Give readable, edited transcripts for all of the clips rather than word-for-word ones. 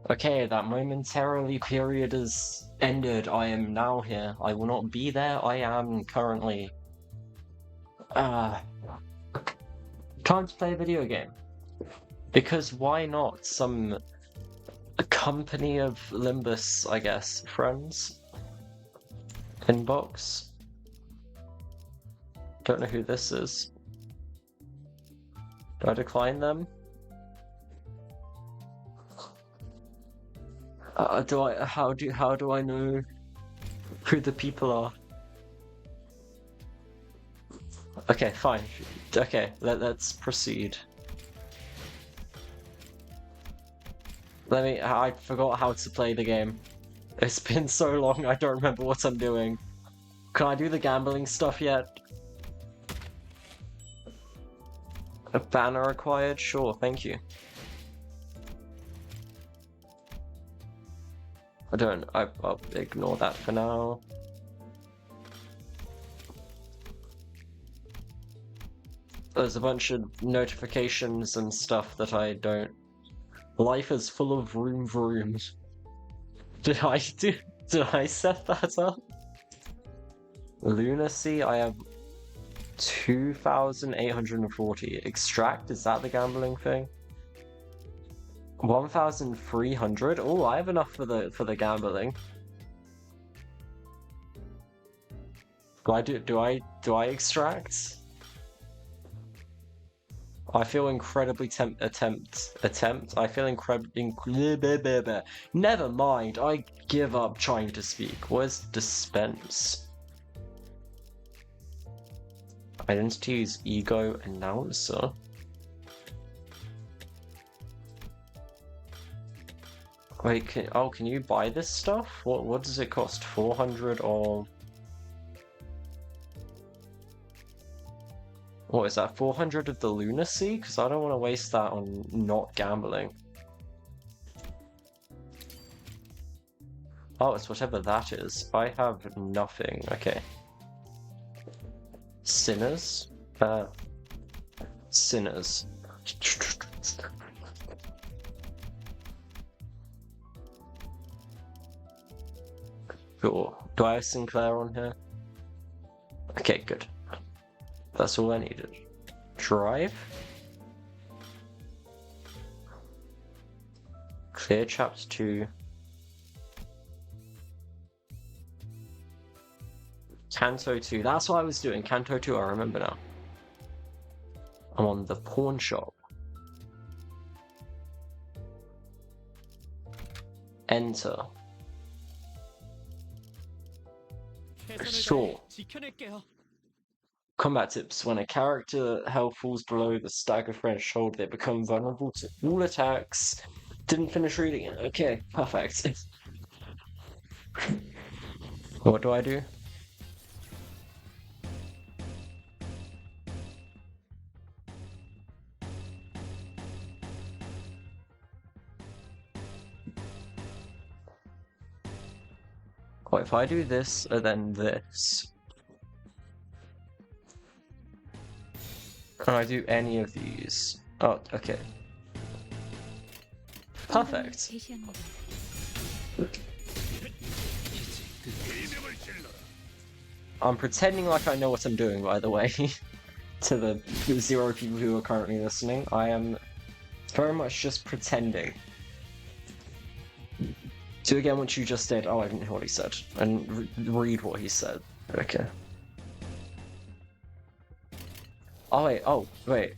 Okay, that momentarily period is ended. I am now here. I will not be there. I am currently. Uh, Time to play a video game. Because why not? A company of Limbus, I guess, friends. Inbox. Don't know who this is. Do I decline them? How do I know who the people are? Okay, fine. Okay, let's proceed. I forgot how to play the game. It's been so long, I don't remember what I'm doing. Can I do the gambling stuff yet? A banner acquired? Sure, thank you. I'll ignore that for now. There's a bunch of notifications and stuff that I don't. Life is full of rooms. Did I set that up? Lunacy, I have 2,840. Extract, is that the gambling thing? 1,300? Oh, I have enough for the gambling. Do I extract? I feel incredibly attempt. I feel incredibly. Never mind. I give up trying to speak. Where's dispense? Identities, ego, announcer. Wait, can you buy this stuff? What does it cost? 400 or what is that? 400 of the lunacy? Because I don't want to waste that on not gambling. Oh, it's whatever that is. I have nothing. Okay. Sinners? Sinners. Cool. Do I have Sinclair on here? Okay, good. That's all I needed. Drive? Clear chapter 2. Canto 2. That's what I was doing. Canto 2, I remember now. I'm on the pawn shop. Enter. Sure. Combat tips. When a character health falls below the stagger threshold, they become vulnerable to all attacks. Didn't finish reading it. Okay, perfect. What do I do? What if I do this and then this? Can I do any of these? Oh, okay. Perfect. I'm pretending like I know what I'm doing, by the way, to the 0 people who are currently listening. I am very much just pretending. Do again what you just did. Oh, I didn't hear what he said. And read what he said. Okay. Oh wait.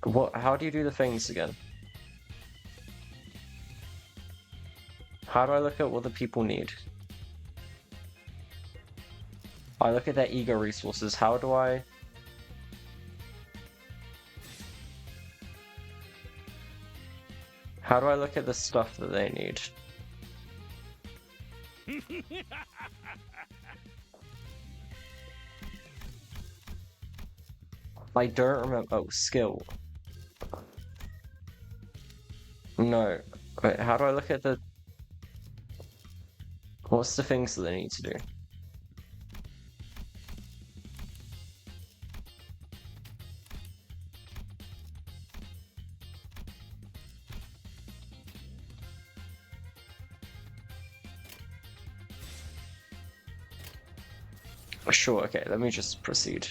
What? How do you do the things again? How do I look at what the people need? I look at their ego resources. How do I... How do I look at the stuff that they need? I don't remember. Oh, skill. No. Wait, how do I look at the... What's the things that they need to do? Sure, okay, let me just proceed.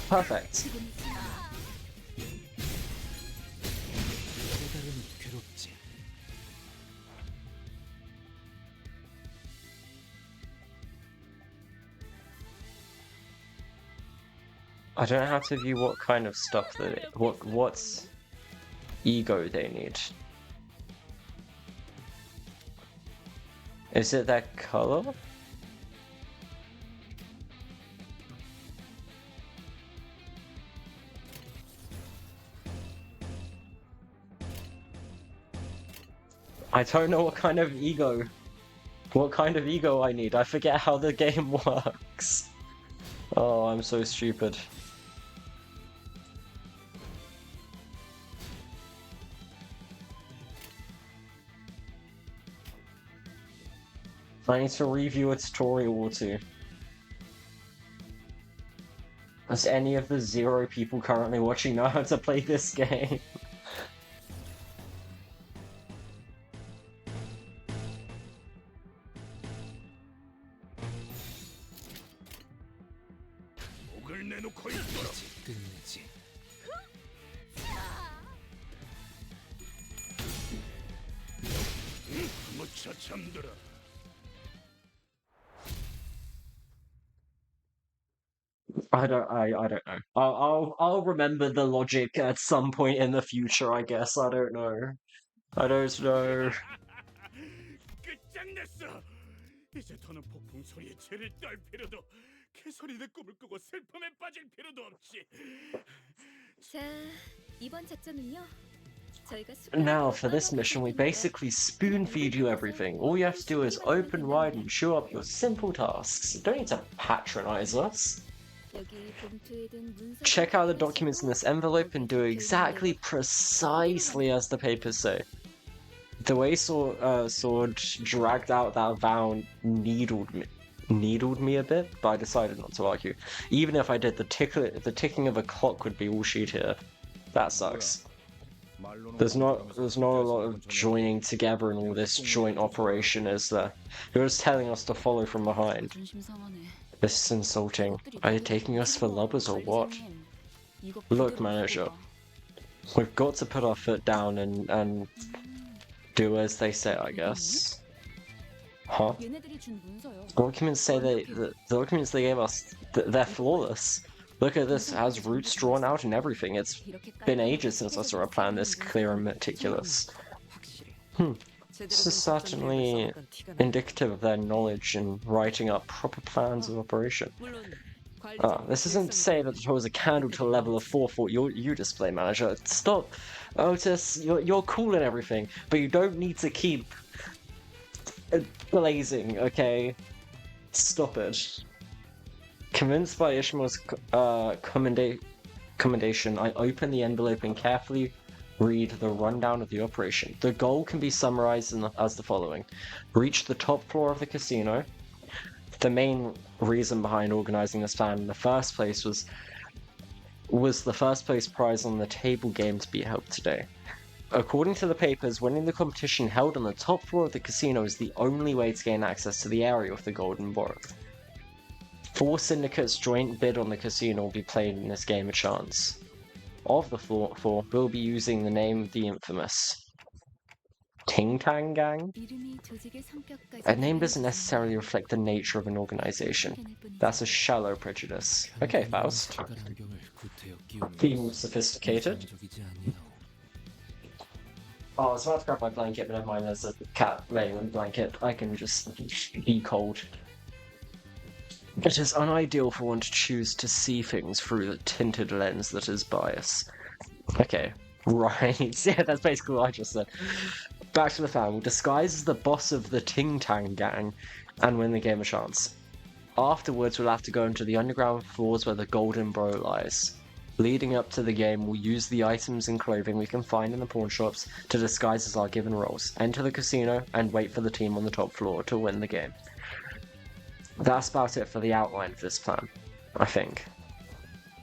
Perfect. I don't know how to view what kind of stuff what's ego they need. Is it their color? I don't know what kind of ego I need. I forget how the game works. Oh, I'm so stupid. I need to review a tutorial or two. Does any of the 0 people currently watching know how to play this game? I don't know. I'll remember the logic at some point in the future, I guess. I don't know. I don't know. 끝장냈어. 이제 더는 폭풍 소리에 죄를 떨 필요도, 개소리들 꿈을 꾸고 슬픔에 빠질 필요도 없지. 자, 이번 작전은요. Now, for this mission, we basically spoon-feed you everything. All you have to do is open wide and chew up your simple tasks. You don't need to patronize us. Check out the documents in this envelope and do exactly precisely as the papers say. The way Sword dragged out that vow needled me a bit, but I decided not to argue. Even if I did, the ticking of a clock would be all she'd hear. That sucks. There's not a lot of joining together in all this joint operation, is there? You're just telling us to follow from behind. This is insulting. Are you taking us for lovers or what? Look, manager, we've got to put our foot down and do as they say, I guess. Huh? Documents say the documents they gave us, they're flawless. Look at this, it has routes drawn out and everything. It's been ages since I saw a plan this clear and meticulous. This is certainly indicative of their knowledge in writing up proper plans of operation. This isn't to say that it holds a candle to a level of forethought you display, manager. Stop, Otis, you're cool and everything, but you don't need to keep blazing, okay? Stop it. Convinced by Ishmael's commendation, I open the envelope and carefully read the rundown of the operation. The goal can be summarized as the following. Reach the top floor of the casino. The main reason behind organizing this plan in the first place was the first place prize on the table game to be held today. According to the papers, winning the competition held on the top floor of the casino is the only way to gain access to the area with the golden ball. 4 syndicates' joint bid on the casino will be played in this game of chance. Of the 4, we'll be using the name of the infamous Ting Tang Gang. A name doesn't necessarily reflect the nature of an organization. That's a shallow prejudice. Okay, Faust. Being sophisticated. Oh, I was about to grab my blanket, but never mind, there's a cat laying on the blanket. I can just be cold. It is unideal for one to choose to see things through the tinted lens that is bias. Okay, right. Yeah, that's basically what I just said. Back to the fan. We'll disguise as the boss of the Ting Tang Gang and win the game a chance. Afterwards, we'll have to go into the underground floors where the golden bro lies. Leading up to the game, we'll use the items and clothing we can find in the pawn shops to disguise as our given roles. Enter the casino and wait for the team on the top floor to win the game. That's about it for the outline of this plan, I think.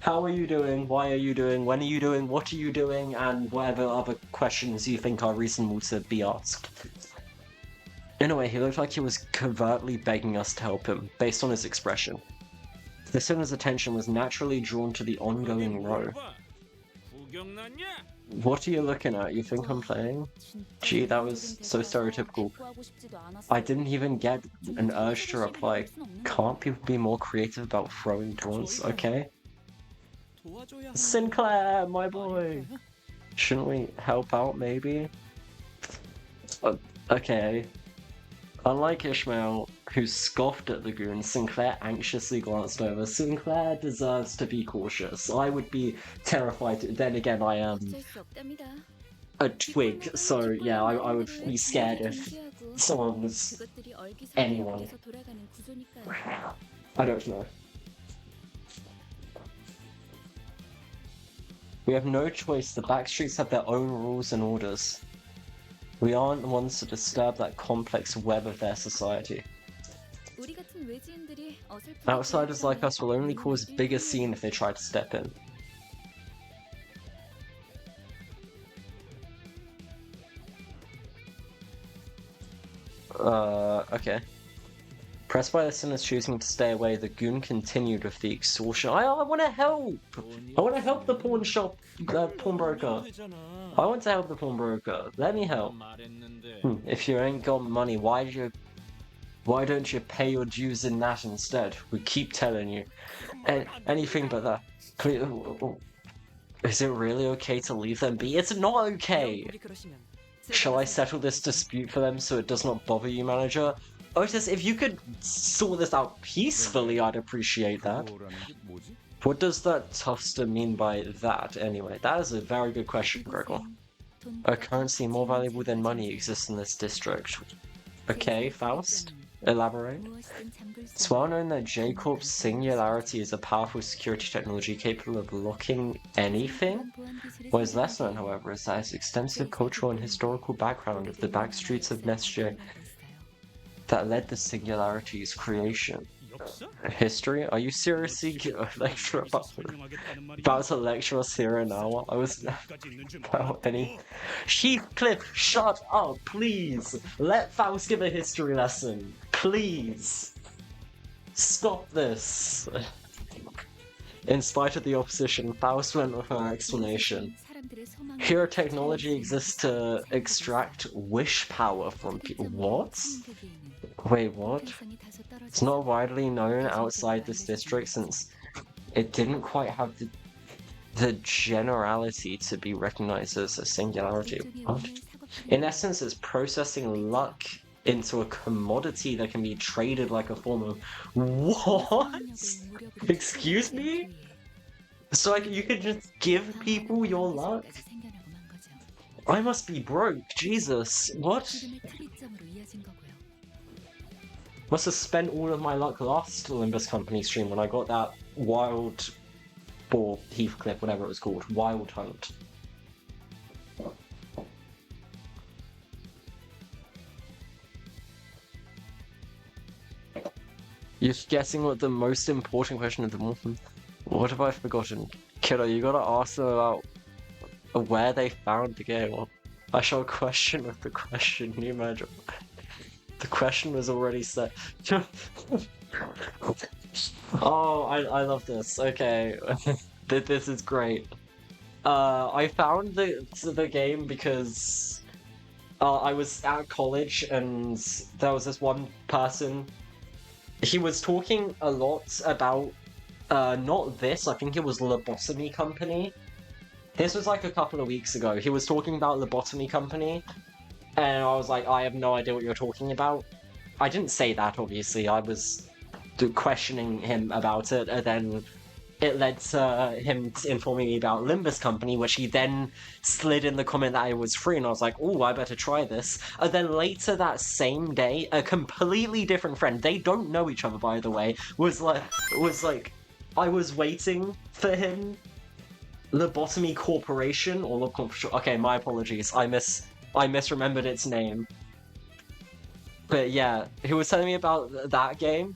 How are you doing? Why are you doing? When are you doing? What are you doing? And whatever other questions you think are reasonable to be asked. In a way, he looked like he was covertly begging us to help him, based on his expression. The sinner's attention was naturally drawn to the ongoing row. What are you looking at? You think I'm playing? Gee, that was so stereotypical. I didn't even get an urge to reply. Can't people be more creative about throwing taunts? Okay. Sinclair, my boy! Shouldn't we help out, maybe? Okay. Unlike Ishmael, who scoffed at the goon, Sinclair anxiously glanced over. Sinclair deserves to be cautious. I would be terrified. Then again, I am a twig, so yeah, I would be scared if someone was anyone. I don't know. We have no choice. The backstreets have their own rules and orders. We aren't the ones to disturb that complex web of their society. Outsiders like us will only cause a bigger scene if they try to step in. Okay. Pressed by the sinners choosing to stay away, the goon continued with the extortion. I want to help! I want to help the pawnbroker. I want to help the pawnbroker. Let me help. If you ain't got money, why don't you pay your dues in that instead? We keep telling you. Anything but that. Please, is it really okay to leave them be? It's not okay! Shall I settle this dispute for them so it does not bother you, manager? Otis, if you could sort this out peacefully, I'd appreciate that. What does that Tufster mean by that, anyway? That is a very good question, Gregor. A currency more valuable than money exists in this district. Okay, Faust? Elaborate? It's well known that J-Corp's Singularity is a powerful security technology capable of locking anything. What is less known, however, is that its extensive cultural and historical background of the backstreets of Nesje that led to Singularity's creation. History? Are you seriously about to lecture us here now? I was about any. Heathcliff, shut up, please! Let Faust give a history lesson, please! Stop this! In spite of the opposition, Faust went with her explanation. Here, technology exists to extract wish power from people. What? Wait, what? It's not widely known outside this district since it didn't quite have the generality to be recognized as a singularity. What? In essence, it's processing luck into a commodity that can be traded like a form of... What? Excuse me? So like, you could just give people your luck? I must be broke, Jesus. What? Must have spent all of my luck last Limbus Company stream when I got that wild boar, Heathcliff, whatever it was called, Wild Hunt. You're guessing what the most important question of the morning. What have I forgotten? Kiddo, you gotta ask them about where they found the game. I shall question with the question, can you imagine? The question was already set. Oh, I love this. Okay, this is great. I found the game because I was at college and there was this one person. He was talking a lot about not this. I think it was Lobotomy Company. This was like a couple of weeks ago. He was talking about Lobotomy Company. And I was like, I have no idea what you're talking about. I didn't say that, obviously. I was questioning him about it, and then it led to him informing me about Limbus Company, which he then slid in the comment that I was free, and I was like, oh, I better try this. And then later that same day, a completely different friend, they don't know each other, by the way, was like, I was waiting for him. Lobotomy Corporation, or okay, my apologies, I misremembered its name. But yeah, he was telling me about that game,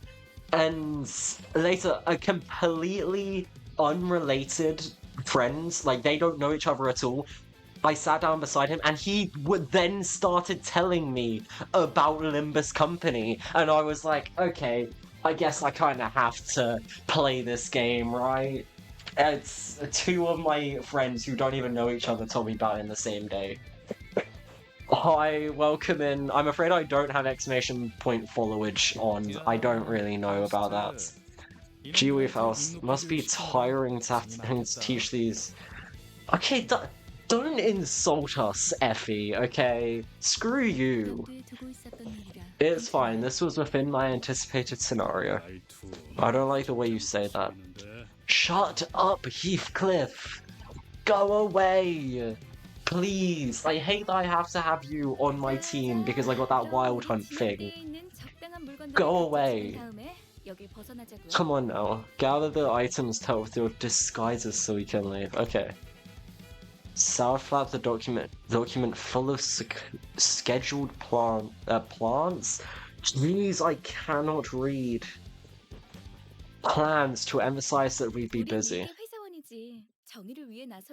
and later a completely unrelated friends, like they don't know each other at all. I sat down beside him and he would then started telling me about Limbus Company, and I was like, okay, I guess I kind of have to play this game, right? It's two of my friends who don't even know each other told me about it in the same day. Hi, welcome in. I'm afraid I don't have exclamation point followage on. I don't really know about that. Gee House must be tiring to have to teach these. Okay, don't insult us, Effie, okay? Screw you. It's fine, this was within my anticipated scenario. I don't like the way you say that. Shut up, Heathcliff! Go away! Please! I hate that I have to have you on my team because I got that wild hunt thing. Go away! Come on now, gather the items to help with your disguises so we can leave. Okay. Sourflap the document full of scheduled plants? Jeez, I cannot read. Plans to emphasize that we'd be busy.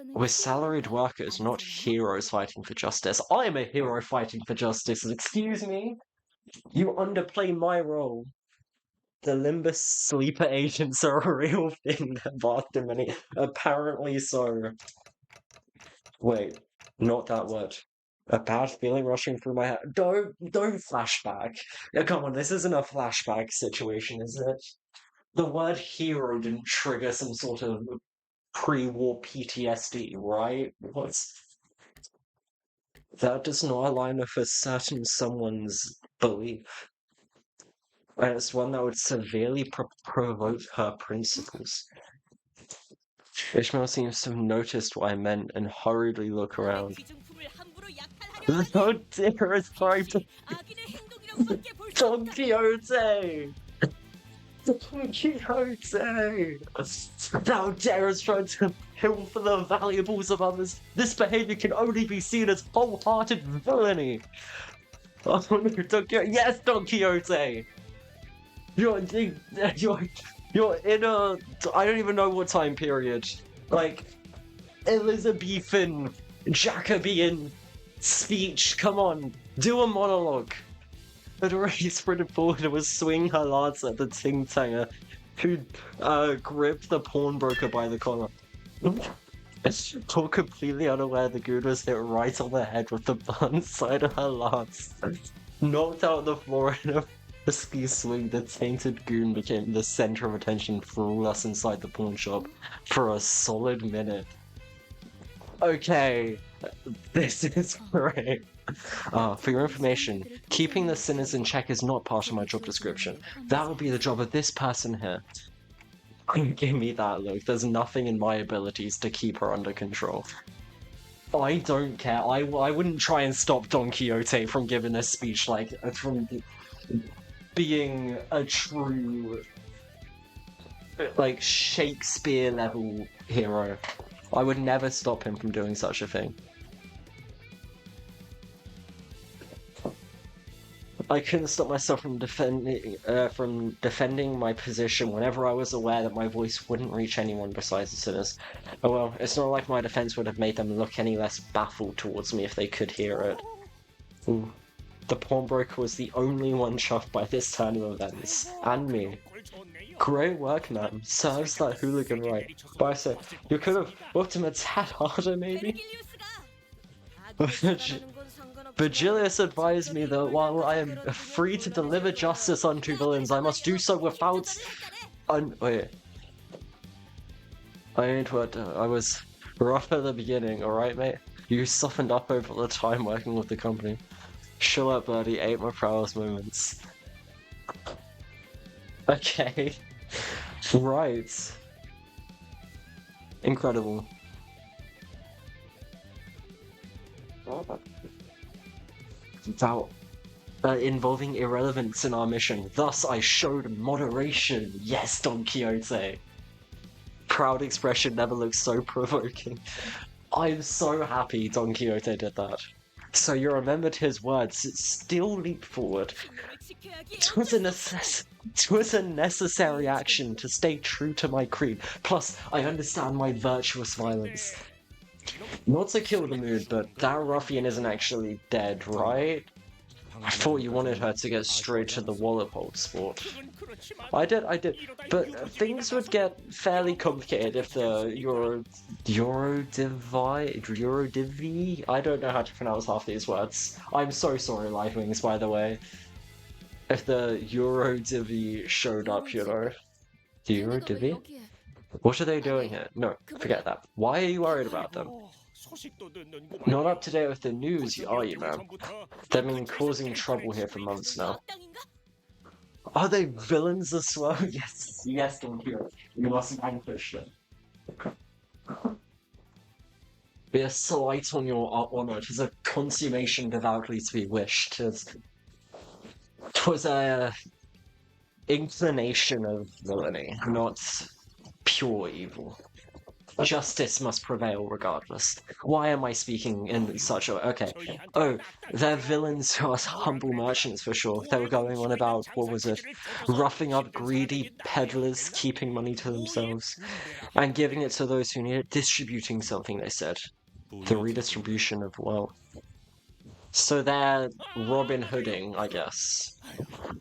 We're salaried workers, not heroes fighting for justice. I'm a hero fighting for justice, excuse me? You underplay my role. The Limbus sleeper agents are a real thing that bathed many. Apparently so. Wait, not that word. A bad feeling rushing through my head. Don't flashback. Yeah, come on, this isn't a flashback situation, is it? The word hero didn't trigger some sort of pre-war PTSD, right? That does not align with a certain someone's belief. And it's one that would severely provoke her principles. Ishmael seems to have noticed what I meant and hurriedly look around. Oh dear, it's trying to... Don Quixote! Don Quixote! How dare us trying to pilfer the valuables of others! This behavior can only be seen as wholehearted villainy! Oh no, Don Quixote! Yes, Don Quixote! You're in a... I don't even know what time period. Like, Elizabethan, Jacobean speech, come on, do a monologue. Had already sprinted forward and was swinging her lance at the ting-tanger, who gripped the pawnbroker by the collar. All completely unaware the goon was hit right on the head with the blunt side of her lance. Knocked out on the floor in a frisky swing, the tainted goon became the center of attention for all us inside the pawn shop for a solid minute. Okay, this is great. For your information, keeping the sinners in check is not part of my job description. That will be the job of this person here. Give me that look. There's nothing in my abilities to keep her under control. I don't care. I wouldn't try and stop Don Quixote from giving a speech like from being a true like Shakespeare level hero. I would never stop him from doing such a thing. I couldn't stop myself from defending my position whenever I was aware that my voice wouldn't reach anyone besides the sinners. Oh well, it's not like my defense would have made them look any less baffled towards me if they could hear it. Ooh. The pawnbroker was the only one chuffed by this turn of events, and me. Great work, man. Serves that hooligan right. But I said, you could have worked him a tad harder, maybe? Virgilius advised me that while I am free to deliver justice unto villains, I must do so without... Wait. I was rough at the beginning, alright, mate? You softened up over the time working with the company. Chill up, buddy. Ate my proudest moments. Okay. Right. Incredible. About involving irrelevance in our mission. Thus, I showed moderation. Yes, Don Quixote. Proud expression never looks so provoking. I'm so happy Don Quixote did that. So you remembered his words. Still leap forward. It was a necessary action to stay true to my creed. Plus, I understand my virtuous violence. Not to kill the mood, but that ruffian isn't actually dead, right? I thought you wanted her to get straight to the Wallopole sport. I did, but things would get fairly complicated if the Eurodivi? I don't know how to pronounce half these words. I'm so sorry, Lightwings, by the way. If the Eurodivi showed up, you know. The Eurodivi? What are they doing here? No, forget that. Why are you worried about them? Not up to date with the news, are you, man? They've been causing trouble here for months now. Are they villains as well? Yes, don't hear it. You must vanquish them. Be a slight on your honor. 'Tis a consummation devoutly to be wished. 'Twas a inclination of villainy, not pure evil. Justice must prevail regardless. Why am I speaking in such a... Okay. Oh, they're villains who are humble merchants for sure. They were going on about, what was it? Roughing up greedy peddlers, keeping money to themselves, and giving it to those who need it, distributing something, they said. The redistribution of wealth. So they're Robin Hooding, I guess.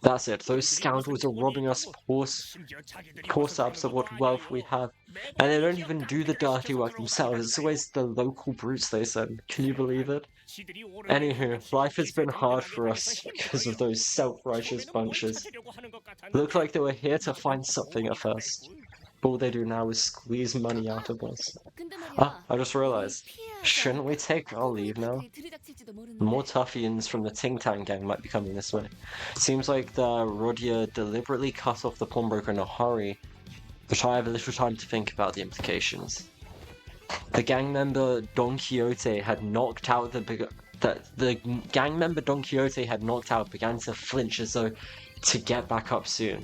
That's it. Those scoundrels are robbing us poor subs of what wealth we have. And they don't even do the dirty work themselves. It's always the local brutes they send. Can you believe it? Anywho, life has been hard for us because of those self-righteous bunches. Looked like they were here to find something at first. All they do now is squeeze money out of us. Ah, I just realized. Shouldn't we take our leave now? More Tuffians from the Ting Tang gang might be coming this way. Seems like the Rodia deliberately cut off the pawnbroker in a hurry, but I have a little time to think about the implications. The gang member Don Quixote had knocked out the gang member Don Quixote had knocked out began to flinch as though to get back up soon.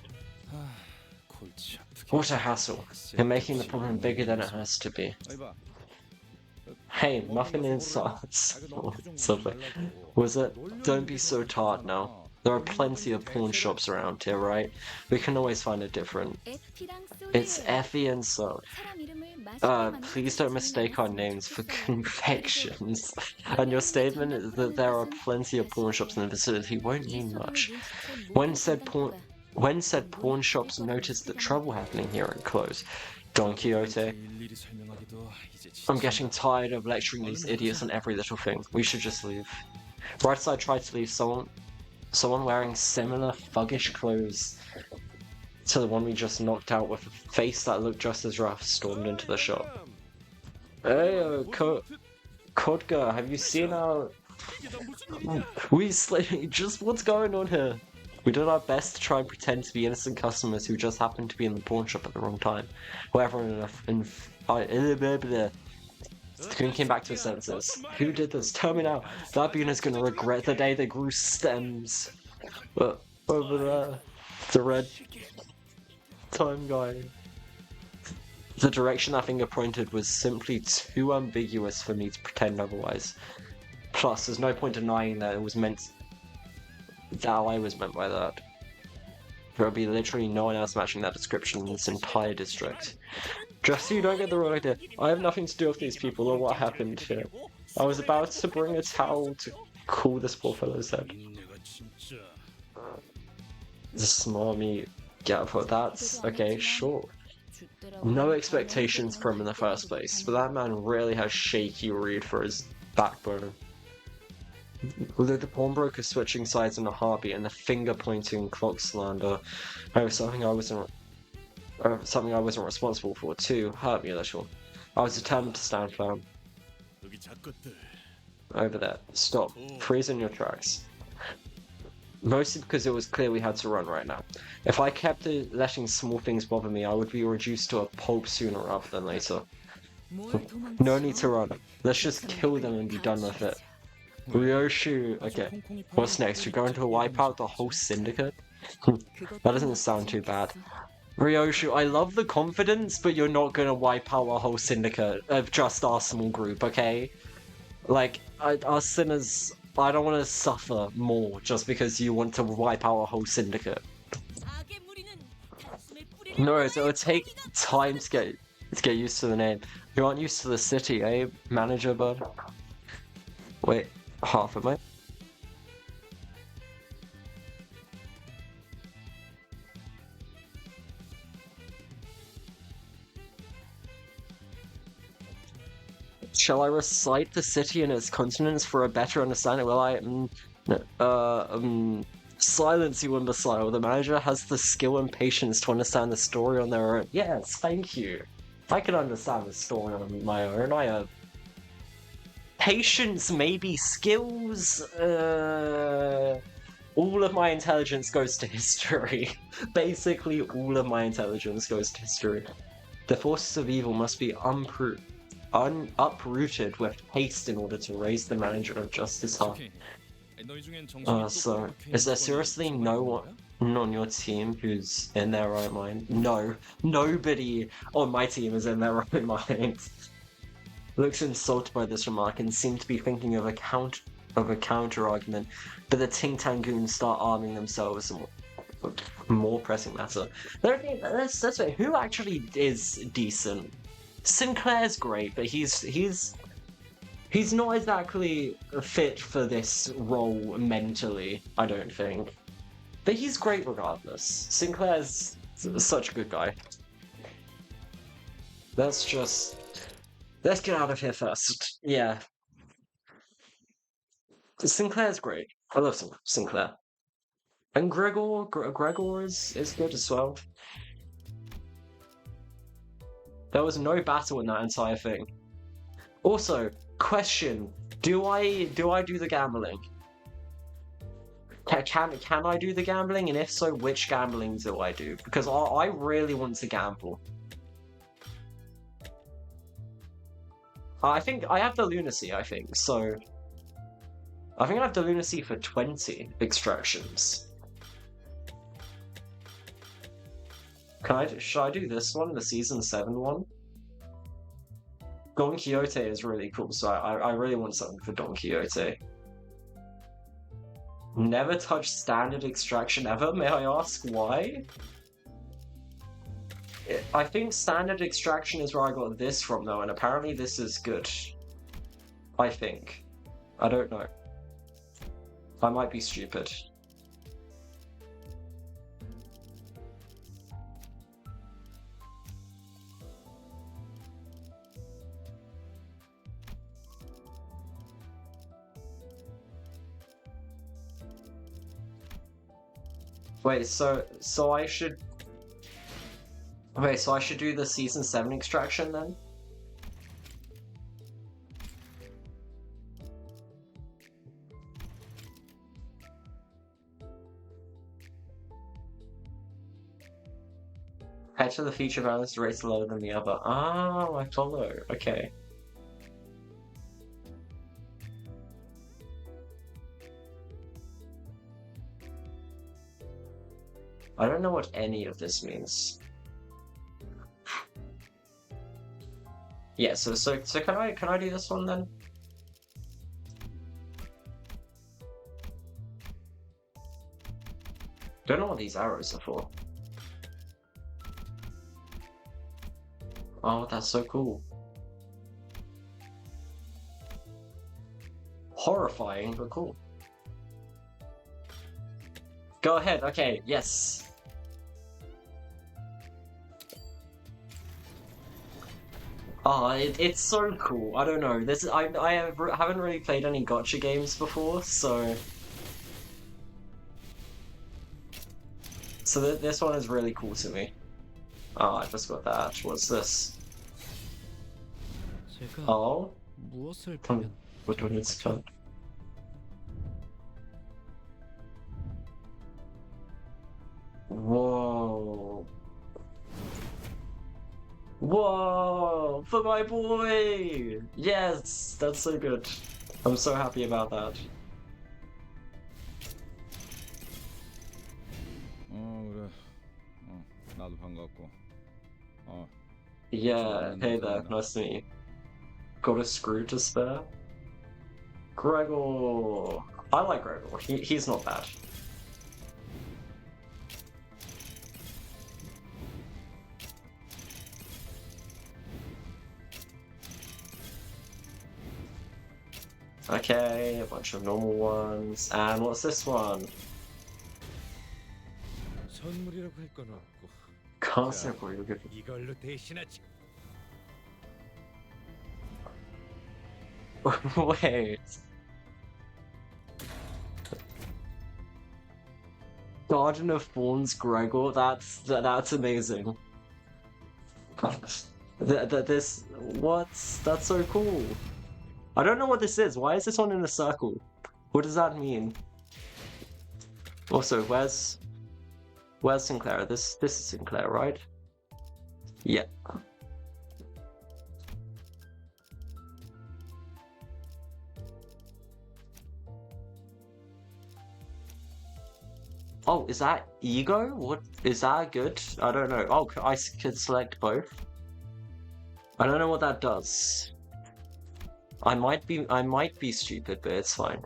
What a hassle. You're making the problem bigger than it has to be. Hey, muffin insides. Something. Was it? Don't be so tart now. There are plenty of pawn shops around here, right? We can always find a different. It's Effie and So. Please don't mistake our names for confections. And your statement is that there are plenty of pawn shops in the vicinity won't mean much. When said pawn shops noticed the trouble happening here and closed, Don Quixote. I'm getting tired of lecturing these idiots on every little thing. We should just leave. Right side tried to leave someone wearing similar thuggish clothes to the one we just knocked out with a face that looked just as rough stormed into the shop. Hey, Kodga, have you seen our... Just what's going on here? We did our best to try and pretend to be innocent customers who just happened to be in the pawn shop at the wrong time. However, Coon came back to his senses. Who did this? Tell me now. That beginner's gonna regret the day they grew stems. But over there, the red time guy. The direction that finger pointed was simply too ambiguous for me to pretend otherwise. Plus, there's no point denying that it was meant. That I was meant by that. There will be literally no one else matching that description in this entire district. Just so you don't get the wrong idea, I have nothing to do with these people or what happened here. I was about to bring a towel to cool this poor fellow's head. The smarmy gap, that's okay, sure. No expectations from him in the first place, but that man really has shaky read for his backbone. Although the pawnbroker switching sides in a heartbeat and the finger-pointing clock slander, something I wasn't responsible for too, hurt me a little. I was determined to stand firm. Over there. Stop. Freeze in your tracks. Mostly because it was clear we had to run right now. If I kept letting small things bother me, I would be reduced to a pulp sooner rather than later. No need to run. Let's just kill them and be done with it. Ryoshu, okay. What's next? You're going to wipe out the whole syndicate? That doesn't sound too bad. Ryoshu, I love the confidence, but you're not gonna wipe out a whole syndicate of just our small group, okay? Like, us sinners, I don't want to suffer more just because you want to wipe out a whole syndicate. No, so it'll take time to get used to the name. You aren't used to the city, eh, manager bud? Wait, half of it? Shall I recite the city and its consonants for a better understanding? Will I? Silence, you imbecile. The manager has the skill and patience to understand the story on their own. Yes, thank you. I can understand the story on my own. I have patience, maybe skills. All of my intelligence goes to history. Basically, all of my intelligence goes to history. The forces of evil must be uprooted with haste in order to raise the manager of Justice Hub. So, is there seriously no one on your team who's in their right mind? No, nobody on my team is in their right mind. Looks insulted by this remark and seemed to be thinking of a counter argument, but the Ting Tangoons start arming themselves. More pressing matter. That's right. Who actually is decent? Sinclair's great, but he's not exactly fit for this role mentally, I don't think. But he's great regardless. Sinclair's such a good guy. Let's get out of here first. Yeah. Sinclair's great. I love Sinclair. And Gregor is good as well. There was no battle in that entire thing. Also, question: Do I do the gambling? Can I do the gambling? And if so, which gambling do I do? Because I really want to gamble. I think I have the lunacy. I think so. I think I have the lunacy for 20 extractions. Should I do this one, the Season 7 one? Don Quixote is really cool, so I really want something for Don Quixote. Never touch standard extraction ever? May I ask why? I think standard extraction is where I got this from though, and apparently this is good. I think. I don't know. I might be stupid. Wait, so I should... Wait, so I should do the Season 7 extraction then? Head to the feature balance rates lower than the other. Ah, I follow. Okay. I don't know what any of this means. Yeah, so can I do this one then? Don't know what these arrows are for. Oh, that's so cool. Horrifying, but cool. Go ahead, okay, yes. Oh, it's so cool. I don't know. I haven't really played any gotcha games before, so this one is really cool to me. Oh, I just got that. What's this? Oh, what would it called? Whoa. Whoa! For my boy! Yes! That's so good. I'm so happy about that. 그래. 나도 반갑고. Yeah, hey there, nice to meet you. Got a screw to spare? Gregor. I like Gregor. He's not bad. Okay, a bunch of normal ones. And what's this one? 선물이라고 할 건 없고 Can't say what you're giving. 이걸로 대신하지. Wait. Garden of Thorns Gregor, that's amazing. This that's so cool. I don't know what this is. Why is this one in a circle? What does that mean? Also, where's Sinclair? This is Sinclair, right? Yeah. Oh, is that ego? What is that good? I don't know. Oh, I could select both. I don't know what that does. I might be stupid, but it's fine.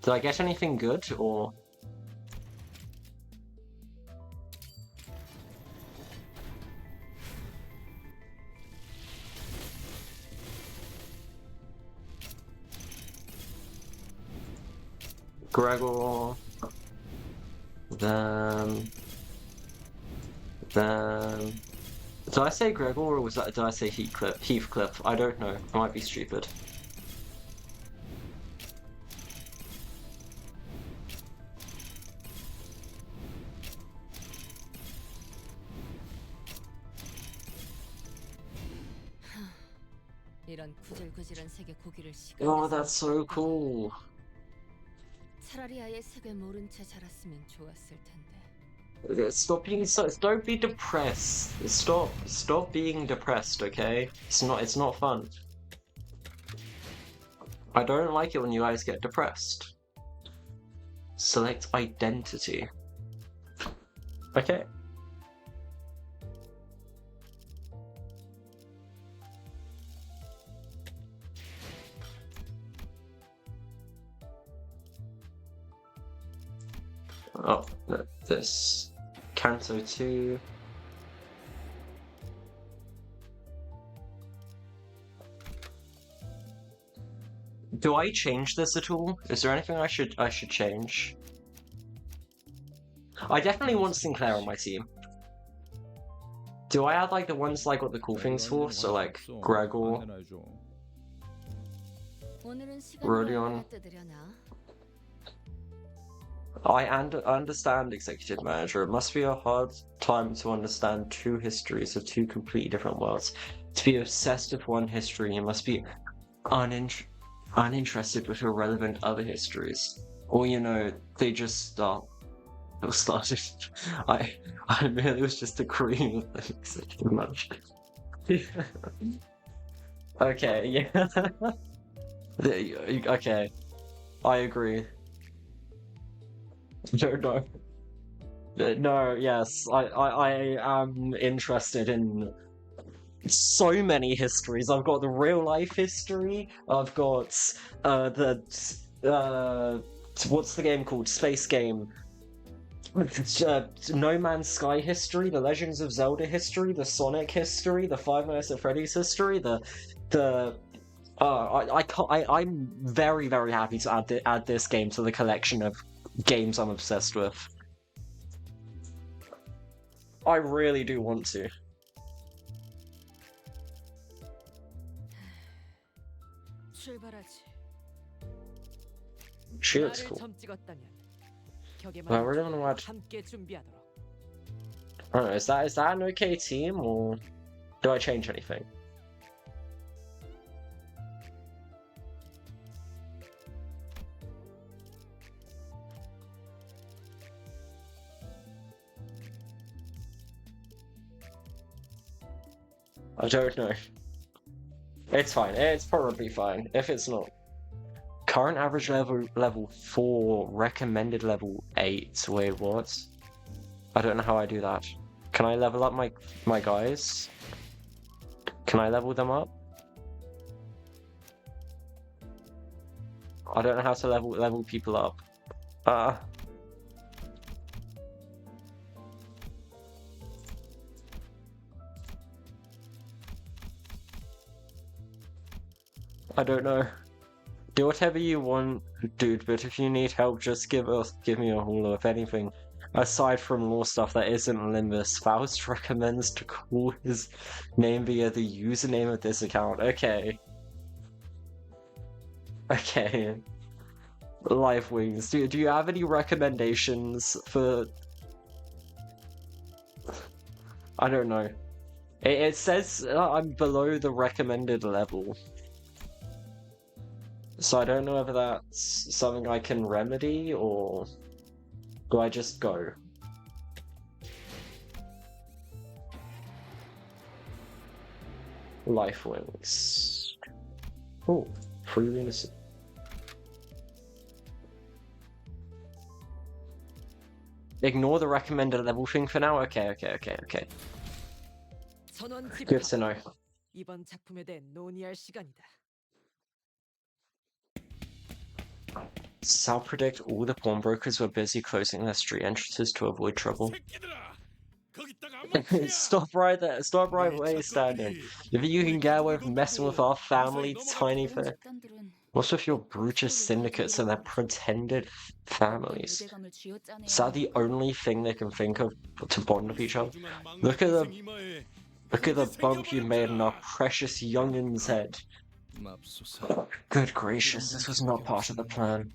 Did I get anything good or? Gregor, then did I say Gregor or did I say Heathcliff? I don't know. I might be stupid. 이런 구질구질한 색의 고기를 Oh, that's so cool. 차라리 아예 색을 모른 채 자랐으면 좋았을 텐데. Stop being don't be depressed. Stop being depressed, okay? It's not fun. I don't like it when you guys get depressed. Select identity. Okay. Oh, this Canto 2. Do I change this at all? Is there anything I should change? I definitely want Sinclair on my team. Do I add like the ones I got the cool things for? So like Gregor, Rodion. I understand executive manager. It must be a hard time to understand two histories of two completely different worlds. To be obsessed with one history, you must be uninterested with irrelevant other histories. Or you know, they just start. It started. I merely was just agreeing with the executive manager. Okay, yeah. Okay, I agree. No. No, yes, I am interested in so many histories. I've got the real life history. I've got what's the game called? Space game. No Man's Sky history, the Legends of Zelda history, the Sonic history, the Five Nights at Freddy's history, I'm very, very happy to add this game to the collection of games I'm obsessed with. I really do want to. She looks cool. Well, we're gonna watch. I don't know, is that an okay team, or do I change anything? I don't know. It's fine. It's probably fine. If it's not. Current average level 4, recommended level 8. Wait, what? I don't know how I do that. Can I level up my guys? Can I level them up? I don't know how to level people up. I don't know. Do whatever you want, dude, but if you need help, just give me a holler. If anything, aside from law stuff that isn't Limbus, Faust recommends to call his name via the username of this account. Okay. Okay. Life Wings, do you have any recommendations for... I don't know. It says I'm below the recommended level. So I don't know whether that's something I can remedy, or do I just go? Life Wings. Oh, free lunacy. Ignore the recommended level thing for now? Okay. Good to know. 이번 작품에 대해 논의할 시간이다. Sal predict all the pawnbrokers were busy closing their street entrances to avoid trouble. Stop right there. Stop right where you're standing. If you can get away with messing with our family, tiny fair. What's with your Brutus syndicates and their pretended families? Is that the only thing they can think of to bond with each other? Look at the bump you made in our precious youngin's head. Good gracious, this was not part of the plan.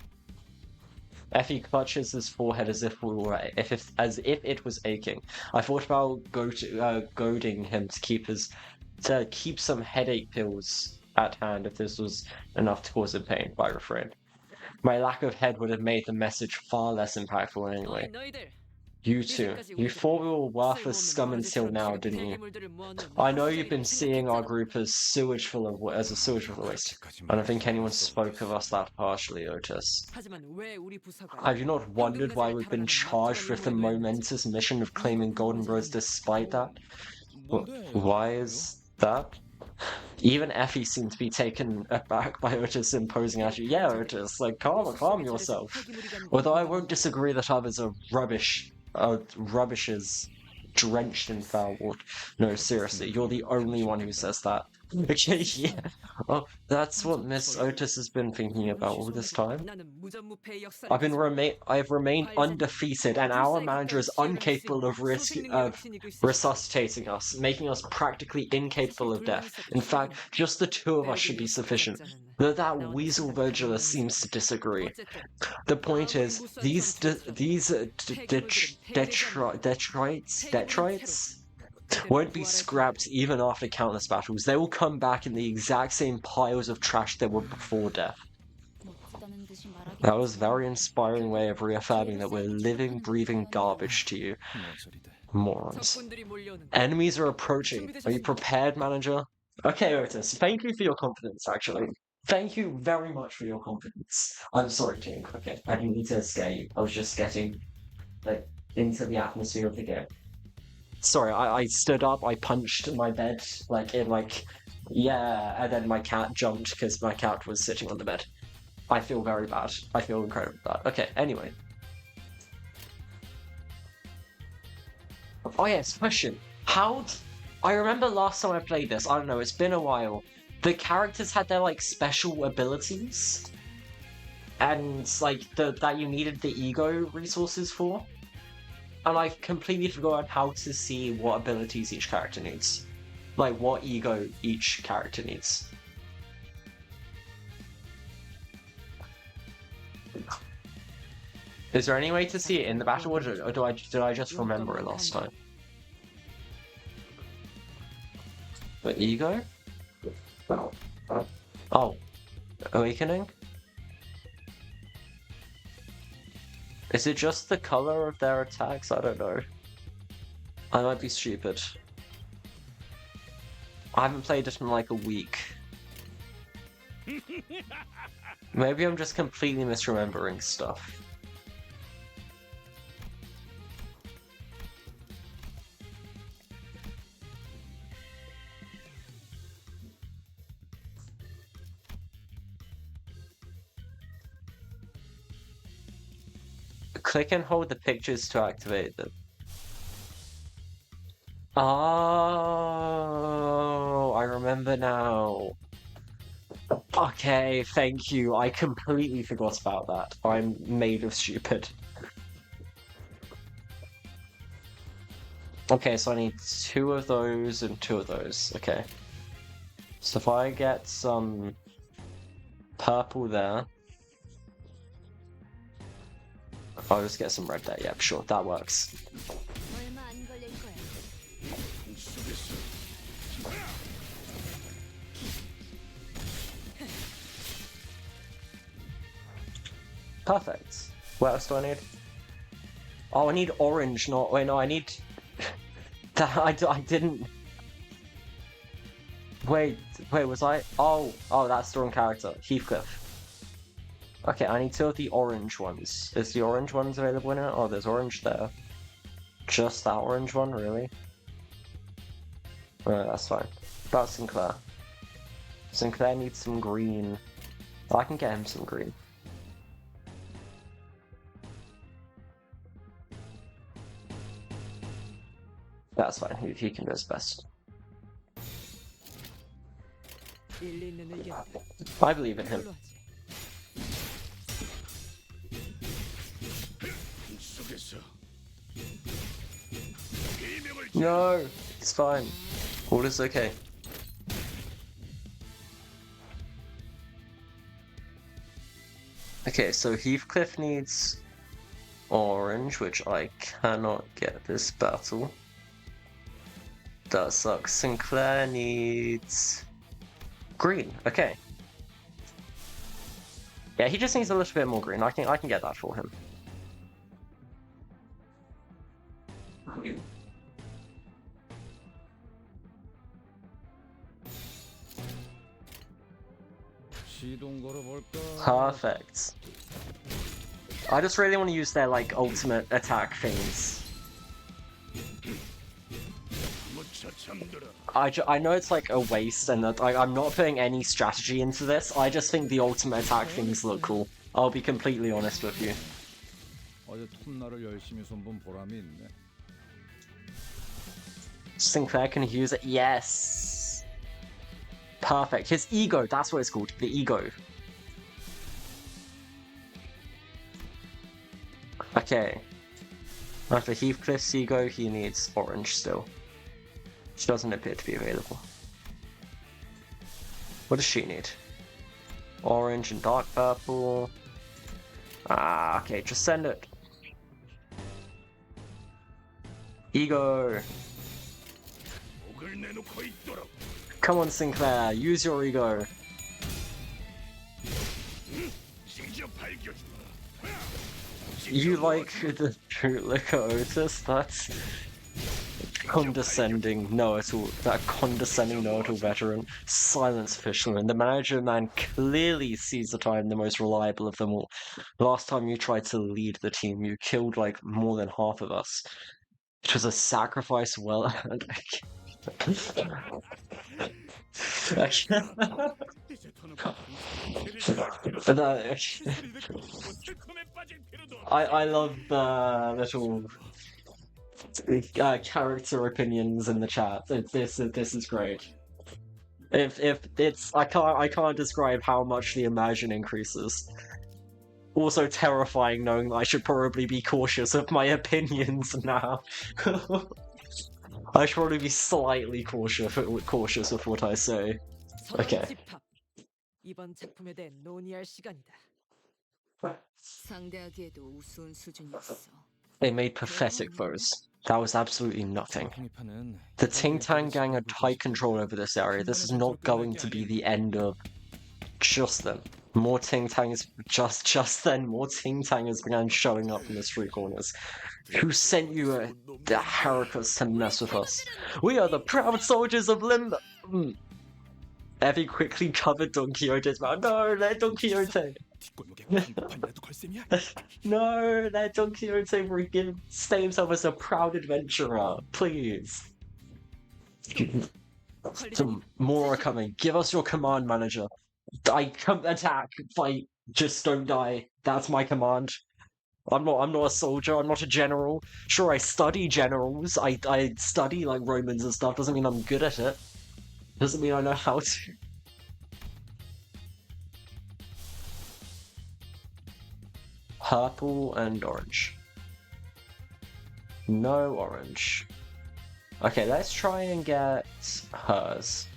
Effie clutches his forehead as if it was aching. I thought about goading him to keep some headache pills at hand if this was enough to cause him pain, but I refrained. My lack of head would have made the message far less impactful anyway. You two, you thought we were worthless scum until now, didn't you? I know you've been seeing our group as a sewage full of waste. I don't think anyone spoke of us that harshly, Otis. Have you not wondered why we've been charged with the momentous mission of claiming Golden Rose despite that? Why is that? Even Effie seemed to be taken aback by Otis imposing at you. Yeah, Otis, like, calm yourself. Although I won't disagree that others are rubbish. Rubbish is drenched in foul water. No, seriously, you're the only one who says that. Okay, yeah. Oh, that's what Miss Otis has been thinking about all this time. I've remained undefeated, and our manager is incapable of resuscitating us, making us practically incapable of death. In fact, just the two of us should be sufficient. Though that weasel Virgilus seems to disagree. The point is, these detrites won't be scrapped even after countless battles. They will come back in the exact same piles of trash they were before death. That was a very inspiring way of reaffirming that we're living, breathing garbage to you. Morons. Enemies are approaching. Are you prepared, manager? Okay, Otis, thank you for your confidence, actually. Thank you very much for your confidence. I'm sorry, Tink. Okay, I didn't need to scare you. I was just getting, like, into the atmosphere of the game. Sorry, I stood up, I punched my bed, yeah, and then my cat jumped because my cat was sitting on the bed. I feel very bad. I feel incredibly bad. Okay, anyway. Oh yes, question. I remember last time I played this, I don't know, it's been a while. The characters had their, like, special abilities? And, like, that you needed the ego resources for? And I completely forgot how to see what abilities each character needs. Like, what ego each character needs. Is there any way to see it in the battle, or did I just remember it last time? The ego? Oh. Awakening? Is it just the color of their attacks? I don't know. I might be stupid. I haven't played it in like a week. Maybe I'm just completely misremembering stuff. Click and hold the pictures to activate them. Oh, I remember now. Okay, thank you. I completely forgot about that. I'm made of stupid. Okay, so I need 2 of those and 2 of those. Okay. So if I get some purple there, I'll just get some red there. Yep, sure, that works. 얼마 안 걸릴 거야. 폭풍 속에서 Perfect. What else do I need? Oh, I need orange, not... Wait, no, I need... that, I didn't... Wait, was I... Oh, that's the wrong character. Heathcliff. Okay, I need 2 of the orange ones. Is the orange ones available in it? Oh, there's orange there. Just that orange one, really? Alright, that's fine. About Sinclair. Sinclair needs some green. I can get him some green. That's fine, he can do his best. 일리 있는 의견이다. I believe in him. 이걸로 하지. 폭풍 속에서 비명을 No, it's fine. All is okay. Okay, so Heathcliff needs orange, which I cannot get this battle. That sucks. Sinclair needs green. Okay. Yeah, he just needs a little bit more green. I can get that for him. 시동 걸어볼까? Perfect. I just really want to use their like ultimate attack things. 무쳐 잠들어. I know it's like a waste and that I'm not putting any strategy into this. I just think the ultimate attack things look cool. I'll be completely honest with you. 어제 톱날을 열심히 손본 보람이 있네. Sinclair can use it. Yes. Perfect. His ego. That's what it's called. The ego. Okay. After Heathcliff's ego, he needs orange still. She doesn't appear to be available. What does she need? Orange and dark purple. Ah, okay, just send it. Ego. 목을 내놓고 있도록. Come on, Sinclair, use your ego. 직접 밝혀주마. You like the bootlicker Otis? That's condescending know-it-all. That condescending know-it-all veteran. Silence fisherman. The manager man clearly sees that I am the most reliable of them all. Last time you tried to lead the team, you killed like more than half of us. It was a sacrifice well earned. 이제 더는 폭풍 속에 채를 딸 필요도 개소리 듣고 뭐 슬픔에 빠질 필요도 없어. I love the little character opinions in the chat. This is great. If it's I can't describe how much the immersion increases. Also terrifying knowing that I should probably be cautious of my opinions now. I should probably be slightly cautious of what I say. 서로 Okay. 집합. 이번 작품에 대해 논의할 시간이다. 상대하기에도 우스운 수준이었어. They made pathetic foes. That was absolutely nothing. 폭풍이파는 The Ting Tang gang had tight control over this area. This is not going to be the end of just them. More Ting Tangs, just then, more Ting Tangers began showing up in the street corners. Who sent you the Heracles to mess with us? We are the proud soldiers of Limbus. Evie quickly covered Don Quixote's mouth. No, let Don Quixote. 뒷골목에 한판이라도 걸 셈이야. No, let Don Quixote stay himself as a proud adventurer, please. Some more are coming. Give us your command, manager. Attack, fight, just don't die. That's my command. I'm not a soldier, I'm not a general. Sure, I study generals, I study like Romans and stuff, doesn't mean I'm good at it. Doesn't mean I know how to. Purple and orange. No orange. Okay, let's try and get hers.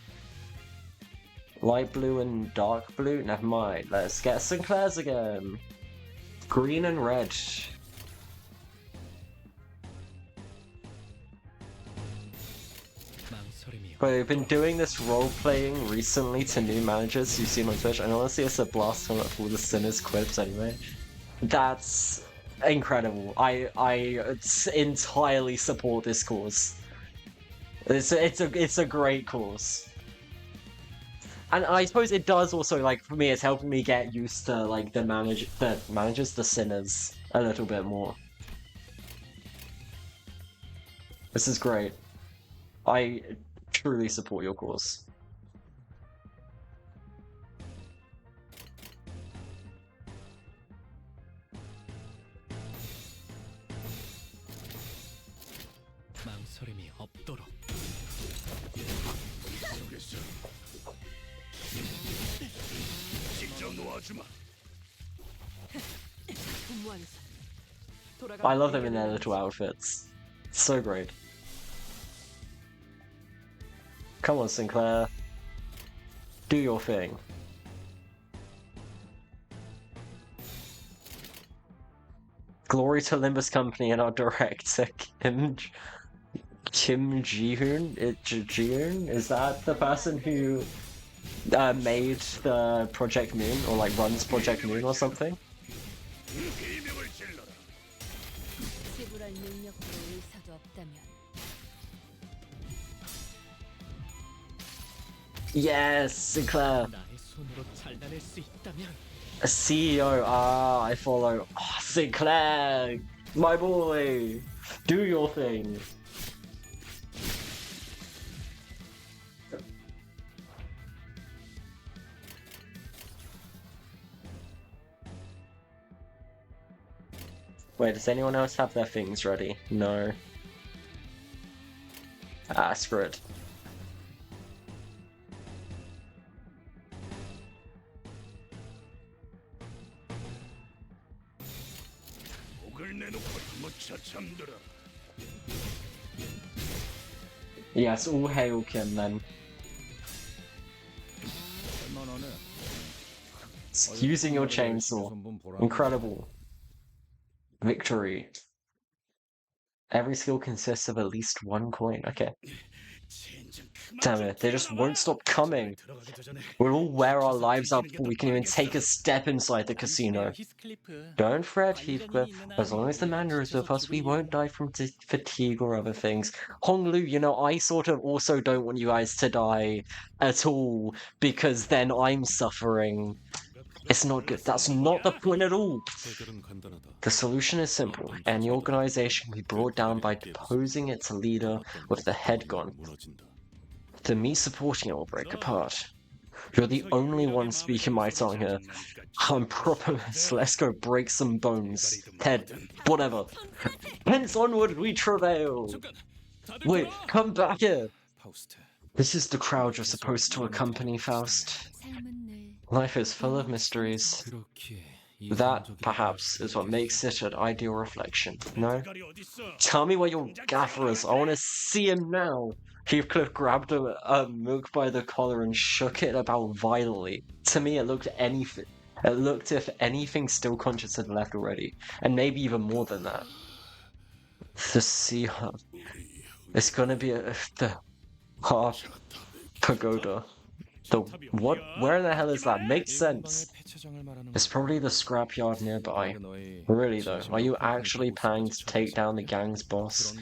Light blue and dark blue? Never mind. Let's get Sinclair's again. Green and red. But we've been doing this role-playing recently to new managers you've seen on Twitch, and honestly it's a blast from all the sinners quips anyway. That's incredible. I entirely support this course. It's a great course. And I suppose it does also, like, for me, it's helping me get used to, like, the sinners a little bit more. This is great. I truly support your course. 망설임이 없도록. 속에서 직접 놓아주마. 분무하면서 I love them in their little outfits. So great. Come on, Sinclair. Do your thing. Glory to Limbus Company and our director, Kim Ji-hoon? Ji-hoon? Is that the person who made the Project Moon, or like runs Project Moon or something? 비명을 질러라. 지불할 능력도 의사도 없다면 Yes, Sinclair. 나의 손으로 잘라낼 수 있다면. A CEO. Ah, I follow. Oh, Sinclair, my boy. Do your thing. Wait, does anyone else have their things ready? No. Ah, screw it. 목을 내놓고 무차 잠들어. Yes, all hail Kim then. 할만하네. Using your chainsaw. Incredible. Victory. Every skill consists of at least one coin. Okay. Damn it, they just won't stop coming. We'll all wear our lives out before we can even take a step inside the casino. Don't fret, Heathcliff. As long as the manor is with us, we won't die from fatigue or other things. Honglu, you know, I sort of also don't want you guys to die at all, because then I'm suffering. It's not good. That's not the point at all. The solution is simple. Any organization can be brought down by deposing its leader with the head gone. Then me supporting it will break apart. You're the only one speaking my tongue here. I'm proper. Let's go break some bones. Head. Whatever. Hence onward we travail. Wait, come back here. This is the crowd you're supposed to accompany, Faust. 삶은 늘 Life is full of mysteries. That, perhaps, is what makes it an ideal reflection. No? Tell me where your gaffer is. I want to see him now. Heathcliff grabbed a Mook by the collar and shook it about violently. To me, it looked if anything still conscious had left already, and maybe even more than that. The sea hut. It's gonna be the Harp Pagoda. The what? Where the hell is that? Makes sense. It's probably the scrapyard nearby. Really though, are you actually planning to take down the gang's boss?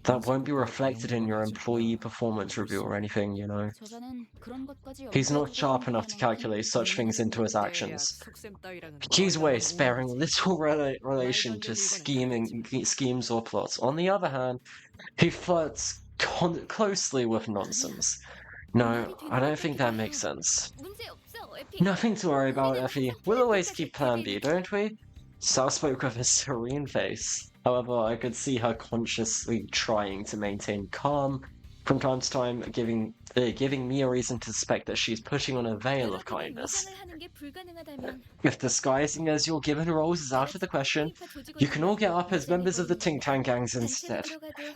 That won't be reflected in your employee performance review or anything, you know. 저자는 그런 것까지 He's not sharp enough to calculate such things into his actions. He's way sparing little relation to schemes or plots. On the other hand, he flirts closely with nonsense. No, I don't think that makes sense. 문제 없어, 에피. Nothing to worry about, Effie. We'll always keep Plan B, don't we? Sal spoke with a serene face. However, I could see her consciously trying to maintain calm, from time to time giving me a reason to suspect that she's putting on a veil of 여러분이 kindness. 위장을 하는 게 불가능하다면 If disguising as your given roles is out of the question, you can all get up as members of the Ting Tang gangs instead.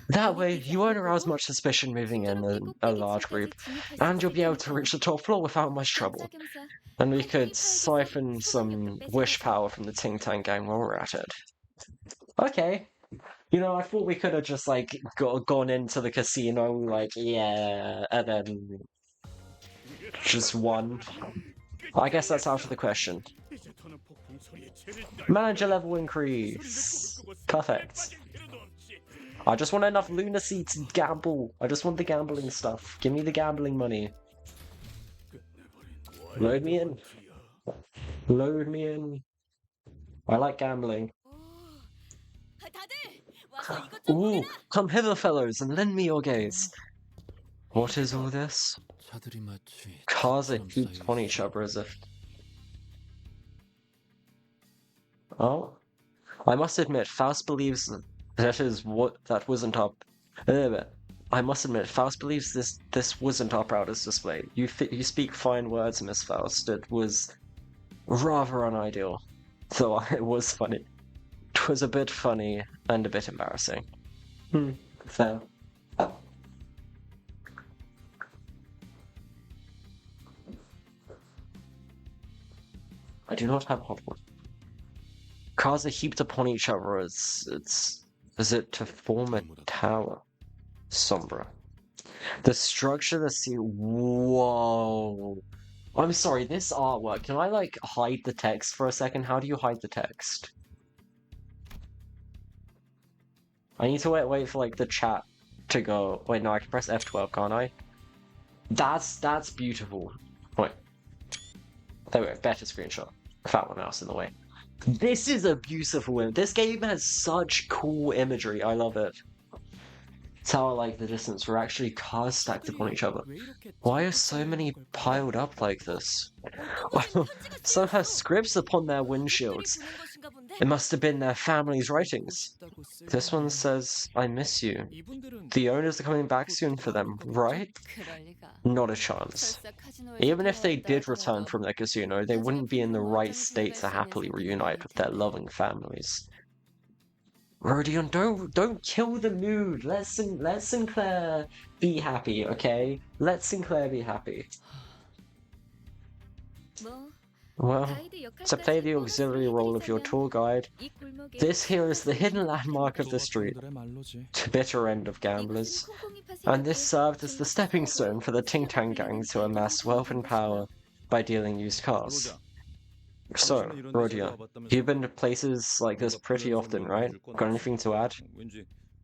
That way, you won't arouse much suspicion moving in a large group, and you'll be able to reach the top floor without much trouble. And we could siphon some wish power from the Ting Tang gang while we're at it. Okay. You know, I thought we could have just, like, gone into the casino, like, yeah, and then just won. I guess that's out of the question. 이제 더는 폭풍 소리에 죄를 떨 Manager level increase. Perfect. I just want enough lunacy to gamble. I just want the gambling stuff. Give me the gambling money. Load me in. Load me in. I like gambling. Ooh, come hither, fellows, and lend me your gaze. What is all this? Cars are heaped on each other as if... Oh? I must admit, Faust believes that wasn't up. I must admit, Faust believes this wasn't our proudest display. You speak fine words, Miss Faust. It was rather unideal, though it was funny. It was a bit funny and a bit embarrassing. Fair. I do not have hot water. Cars are heaped upon each other as it to form a tower. Sombra. The structure of the sea. Whoa. I'm sorry, this artwork. Can I, like, hide the text for a second? How do you hide the text? I need to wait for, like, the chat to go. Wait, no, I can press F12, can't I? That's beautiful. Wait. There we go, better screenshot. Fat one else in the way. This is a beautiful image. This game has such cool imagery. I love it. Tower like the distance were actually cars stacked upon each other. Why are so many piled up like this? Some have scripts upon their windshields. It must have been their family's writings. This one says, I miss you. The owners are coming back soon for them, right? Not a chance. Even if they did return from their casino, they wouldn't be in the right state to happily reunite with their loving families. Rodion, don't kill the mood. Let Sinclair be happy, okay? Let Sinclair be happy. Well, to play the auxiliary role of your tour guide, this here is the hidden landmark of the street, the bitter end of gamblers, and this served as the stepping stone for the Ting Tang gang to amass wealth and power by dealing used cars. So, Rodia, you've been to places like this pretty often, right? Got anything to add?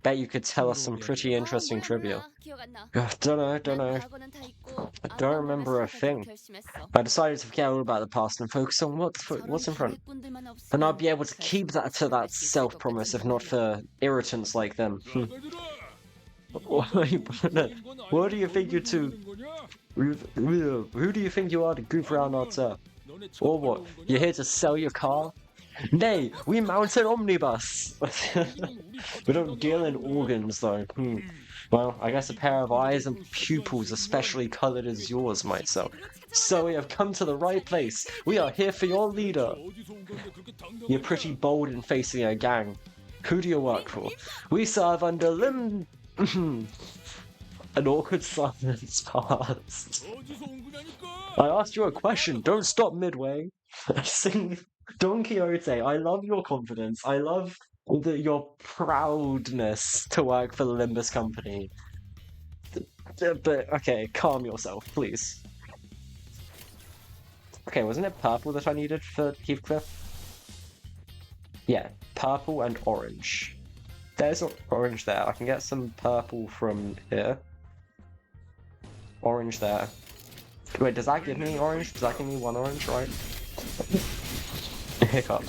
Bet you could tell us some pretty interesting trivia. Don't know. I don't remember a thing. I decided to forget all about the past and focus on what's in front. And I'd be able to keep that to that self-promise if not for irritants like them. What do you think you two... Who do you think you are to goof around our turf? Or what? You're here to sell your car? Nay, we mount an omnibus! We don't deal in organs, though. Well, I guess a pair of eyes and pupils especially coloured as yours might sell. So we have come to the right place. We are here for your leader. You're pretty bold in facing a gang. Who do you work for? We serve under An awkward silence passed. I asked you a question. Don't stop midway. Sing Don Quixote. I love your confidence. I love your proudness to work for the Limbus company. But okay, calm yourself, please. Okay, wasn't it purple that I needed for Heathcliff? Yeah, purple and orange. There's orange there. I can get some purple from here. Orange there. Wait, does that give me orange? Does that give me one orange, right? Hiccup.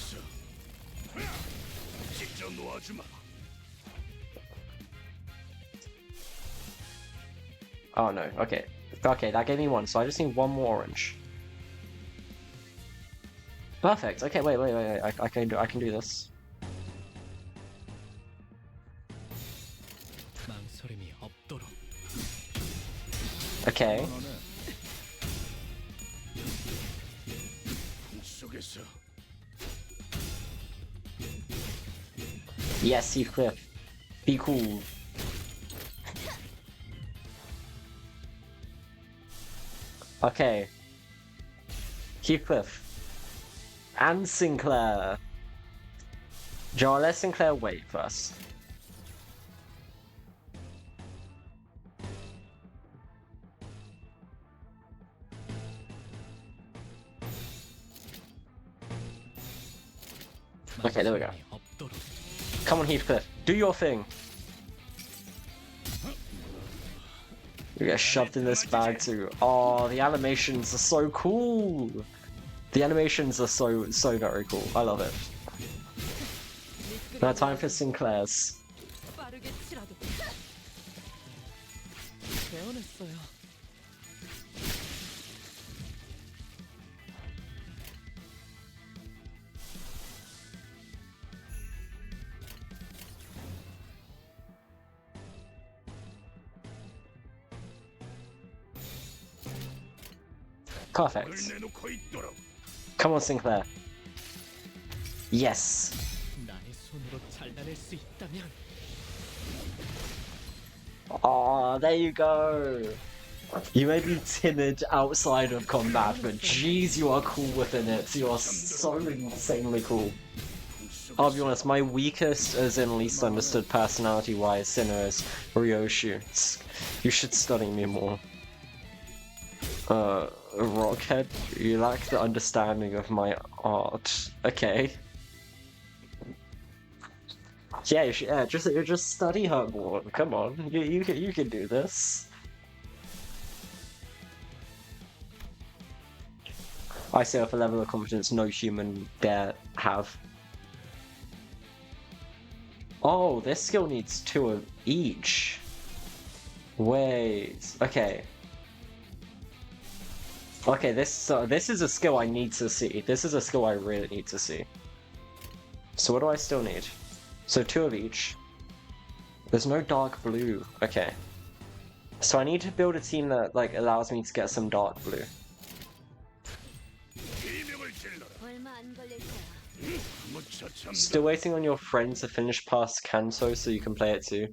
Oh no, okay. Okay, that gave me one, so I just need one more orange. Perfect. Okay, wait. I can do this. 망설임이 없도록. Okay. 편안하네. 속에서 Yes, Heathcliff. Be cool. Okay. Heathcliff. And Sinclair. Joel, let Sinclair wait first. Okay, there we go. 없도록. Come on, Heathcliff. Do your thing. You get shoved in this bag too. Oh, the animations are so cool. The animations are so very cool. I love it. Now time for Sinclair's. 빠르게 치라도. 배워냈어요. Perfect. 그걸 내놓고 있도록. Come on, Sinclair. Yes. 나의 손으로 잘라낼 수 있다면. Oh, there you go. You may be timid outside of combat, but jeez, you are cool within it. You are so insanely cool. I'll be honest, my weakest, as in least understood personality-wise, sinner is Ryoshu. You should study me more. Rockhead, you lack the understanding of my art. Okay. Yeah, just study her more. Come on, you can do this. I say with a level of confidence no human dare have. Oh, this skill needs 2 of each. Wait, okay. Okay, this is a skill I need to see. This is a skill I really need to see. So what do I still need? So 2 of each. There's no dark blue. Okay. So I need to build a team that like allows me to get some dark blue. 비명을 질러라. 얼마 안 걸릴 거야. 무차참. Still waiting on your friend to finish past Kanto so you can play it too.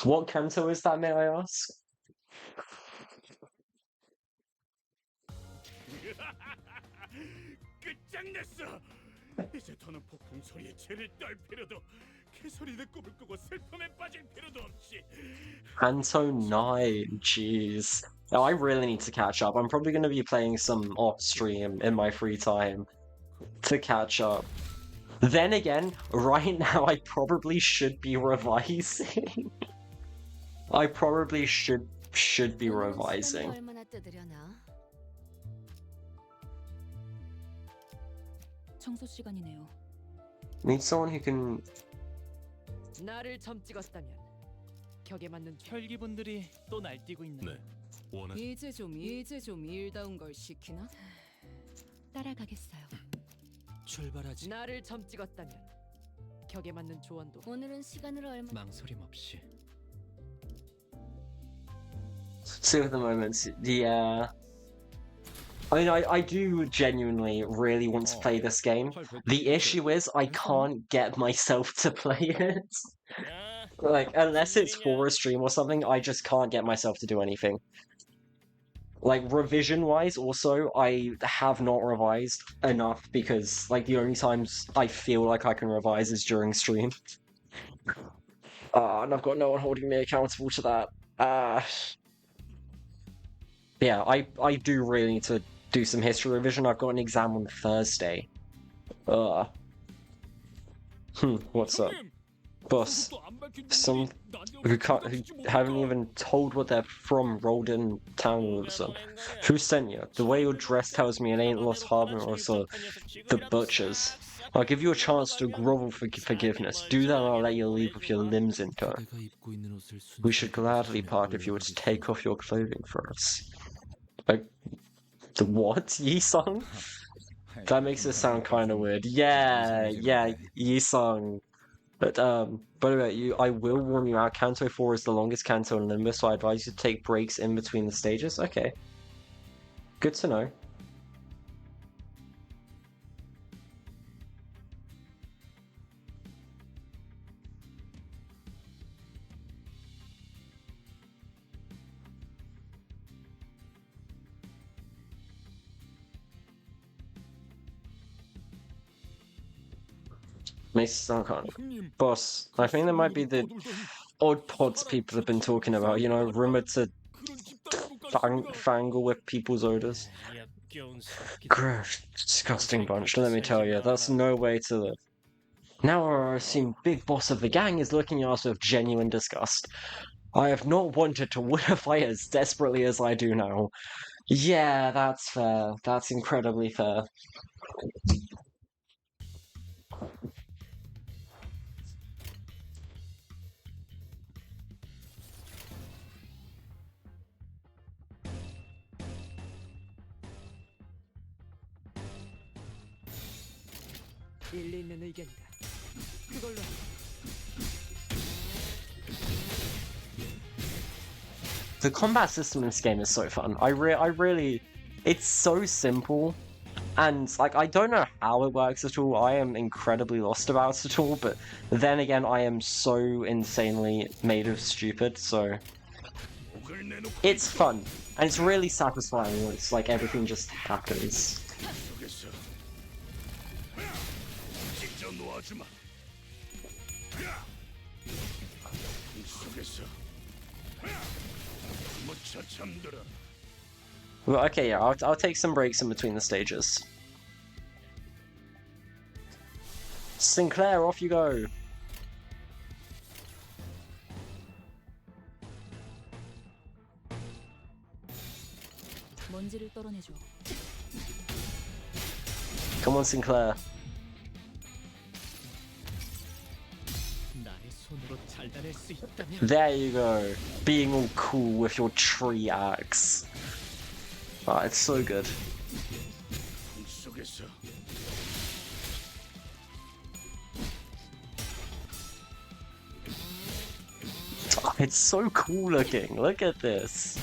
What Kanto is that, may I ask? 끝장냈어. 이제 더는 폭풍 소리에 죄를 떨 필요도, 개소리를 꿈을 꾸고 슬픔에 빠질 필요도 없이. Kanto 9, jeez. Oh, I really need to catch up. I'm probably going to be playing some off stream in my free time to catch up. Then again, right now I probably should be revising. I probably should be 오늘은 revising. 시간이 얼마나 뜨드려나? 청소 시간이네요. Need someone who can. 나를 점 찍었다면 격에 맞는 혈기분들이 또 날뛰고 있네. 네. 원하. 이제 좀 일다운 걸 시키나? 따라가겠어요. 출발하지. 나를 점 찍었다면 격에 맞는 조언도. 오늘은 시간을 얼마? 망설임 없이. See at the moment, yeah. I mean, I do genuinely really want to play this game. The issue is I can't get myself to play it. Like, unless it's for a stream or something, I just can't get myself to do anything. Like, revision-wise, also, I have not revised enough because, like, the only times I feel like I can revise is during stream. And I've got no one holding me accountable to that. Yeah, I do really need to do some history revision. I've got an exam on Thursday. What's up? Boss, some who haven't even told what they're from rolled in town all of a sudden. Who sent you? The way you're dressed tells me it ain't Lost Harbor or so the Butchers. I'll give you a chance to grovel for forgiveness. Do that and I'll let you leave with your limbs intact. We should gladly part if you were to take off your clothing for us. The what? Yi-sung? That makes it sound kind of weird. Yeah, Yi-sung. But by the way, I will warn you out. Canto 4 is the longest canto in Limbus, so I advise you to take breaks in between the stages. Okay, good to know. Makes it sound kind of. 형님, Boss, I think that might be the odd pods people have been talking about. You know, rumored to 그런 집단으로 갈 소리가. fangle with people's odors. 역겨운 새끼들. Gross, disgusting bunch. Let me tell you, that's no way to live. Now I assume Big Boss of the gang is looking at us with genuine disgust. I have not wanted to win a fight as desperately as I do now. Yeah, that's fair. That's incredibly fair. 일리 있는 의견이다. 그걸로 하자. The combat system in this game is so fun. I really, it's so simple, and like I don't know how it works at all. I am incredibly lost about it all. But then again, I am so insanely made of stupid. So it's fun, and it's really satisfying when it's like everything just happens. 속에서. 진짜 놓아주마. 속에서. 무쳐 잠들어. Well, okay, yeah, I'll take some breaks in between the stages. Sinclair, off you go. 먼지를 떨어내줘. Come on, Sinclair. 나의 손으로 잘다낼 수 있다면. There you go. Being all cool with your tree axe. Ah, it's so good. 속에서. Oh, it's so cool looking. Look at this.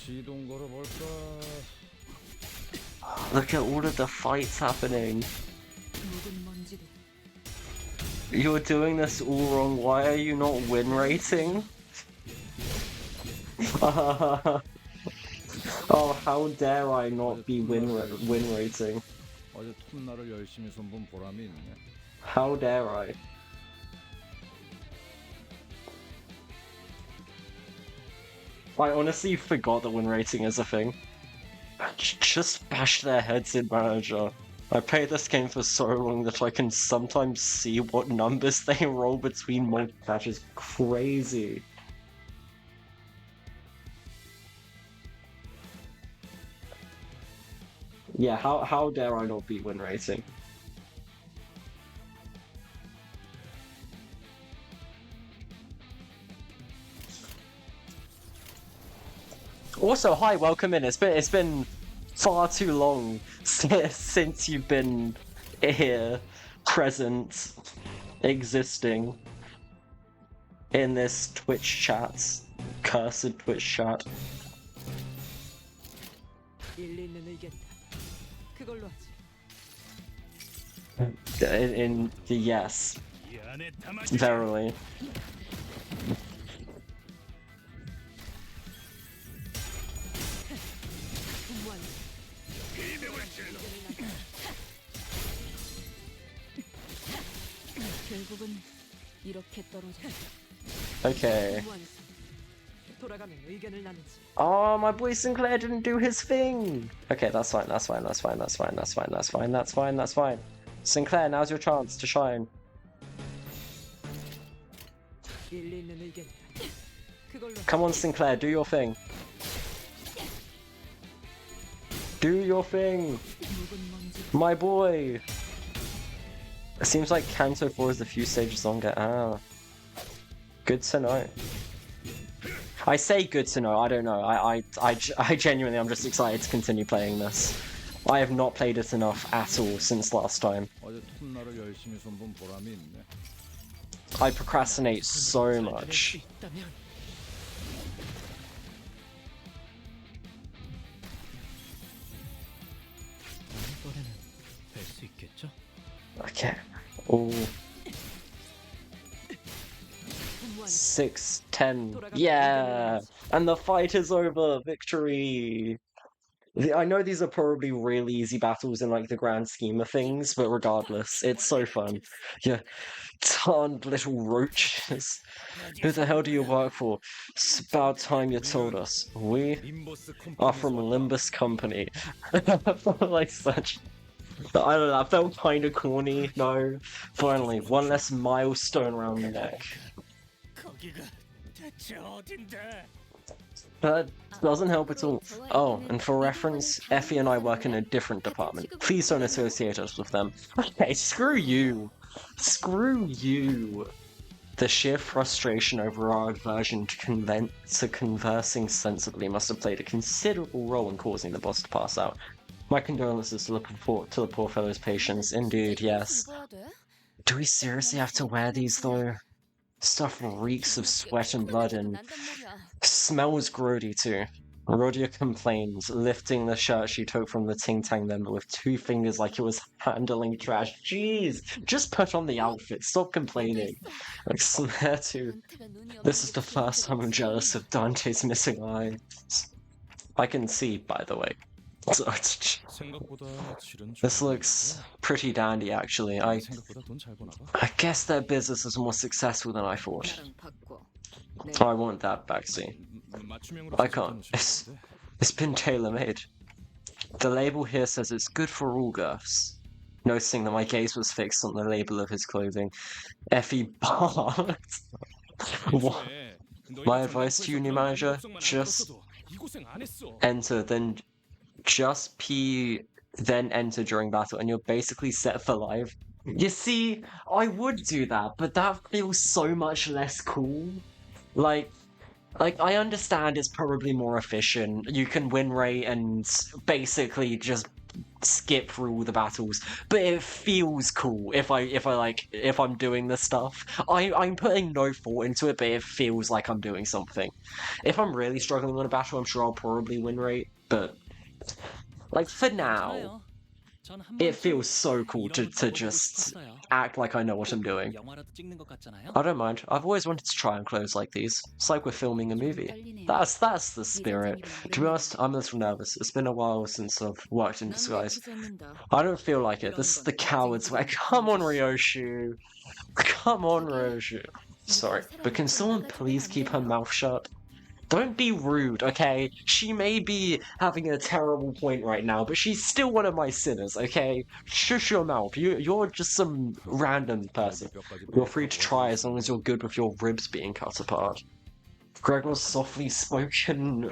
시동 걸어볼까? Look at all of the fights happening. 묵은 먼지도. You're doing this all wrong. Why are you not win rating? Oh, how dare I not be win rating? 어제 톱날을 열심히 손본 보람이 있네. How dare I? I honestly forgot that win rating is a thing. Just bash their heads in, manager. I played this game for so long that I can sometimes see what numbers they roll between multi-matches. Crazy. Yeah, how dare I not beat win rating? Also, hi, welcome in. It's been far too long since you've been here, present, existing in this Twitch chat, cursed Twitch chat. 일리 있는 의견이다. 그걸로 하지. In the yes, 이 안에 담아주마. verily. 무한. 비명을 질러. 결국은 이렇게 떨어져. Okay. 무한. 돌아가면 의견을 나누지. Oh, my boy Sinclair didn't do his thing. Okay, that's fine. That's fine. That's fine. That's fine. That's fine. That's fine. That's fine. That's fine. Sinclair, now's your chance to shine. 일리 있는 의견이다. 그걸로 Come on, Sinclair, do your thing. Do your thing, 묵은 먼지도 my boy. It seems like Kanto 4 is a few stages longer. Ah, good to know. I say good to know. I don't know. I genuinely, I'm just excited to continue playing this. I have not played it enough at all since last time. 어제 톱날을 열심히 손본 보람이 있네. I procrastinate so much. Okay. Oh. 6, 10. Yeah! And the fight is over! Victory! I know these are probably really easy battles in like the grand scheme of things, but regardless, it's so fun. Yeah, darned little roaches. Who the hell do you work for? It's about time you told us. We are from Limbus Company. Like such. I don't know, that felt kind of corny. No. Finally, one less milestone around the neck. 거기가 대체 어딘데? That doesn't help at all. Oh, and for reference, Effie and I work in a different department. Please don't associate us with them. Okay, screw you. Screw you. The sheer frustration over our aversion to conversing sensibly must have played a considerable role in causing the boss to pass out. My condolences to the poor fellow's patience. Indeed, yes. Do we seriously have to wear these though? Stuff reeks of sweat and blood and smells grody too. Rodia complains, lifting the shirt she took from the Ting Tang member with 2 fingers like it was handling trash. Jeez, just put on the outfit, stop complaining. Like Snare too. This is the first time I'm jealous of Dante's missing eye. I can see, by the way. This looks pretty dandy, actually. I guess their business is more successful than I thought. I want that vaccine. I can't. It's been tailor-made. The label here says it's good for all girths. Noticing that my gaze was fixed on the label of his clothing, Effie barked. What? My advice to you, new manager, just enter, then just pee, then enter during battle, and you're basically set for life. You see, I would do that, but that feels so much less cool. Like, I understand it's probably more efficient. You can win rate and basically just skip through all the battles, but it feels cool if I'm doing this stuff. I'm putting no thought into it, but it feels like I'm doing something. If I'm really struggling on a battle, I'm sure I'll probably win rate, but like for now, it feels so cool to just act like I know what I'm doing. I don't mind. I've always wanted to try on clothes like these. It's like we're filming a movie. That's the spirit. To be honest, I'm a little nervous. It's been a while since I've worked in disguise. I don't feel like it. This is the coward's way. Come on, Ryoshu. Come on, Ryoshu. Sorry, but can someone please keep her mouth shut? Don't be rude, okay? She may be having a terrible point right now, but she's still one of my sinners, okay? Shush your mouth. You're just some random person. You're free to try as long as you're good with your ribs being cut apart. Gregor's softly spoken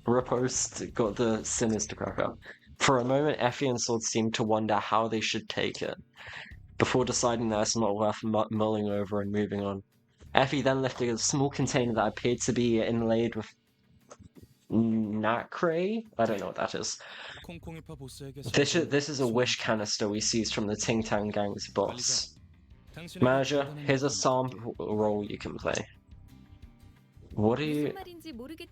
riposte got the sinners to crack up. For a moment, Effie and Sword seemed to wonder how they should take it, before deciding that it's not worth mulling over and moving on. Effie then lifted a small container that appeared to be inlaid with nacre? I don't know what that is. This is a wish canister we seized from the Ting Tang Gang's boss. Manager, here's a sample role you can play. What are you...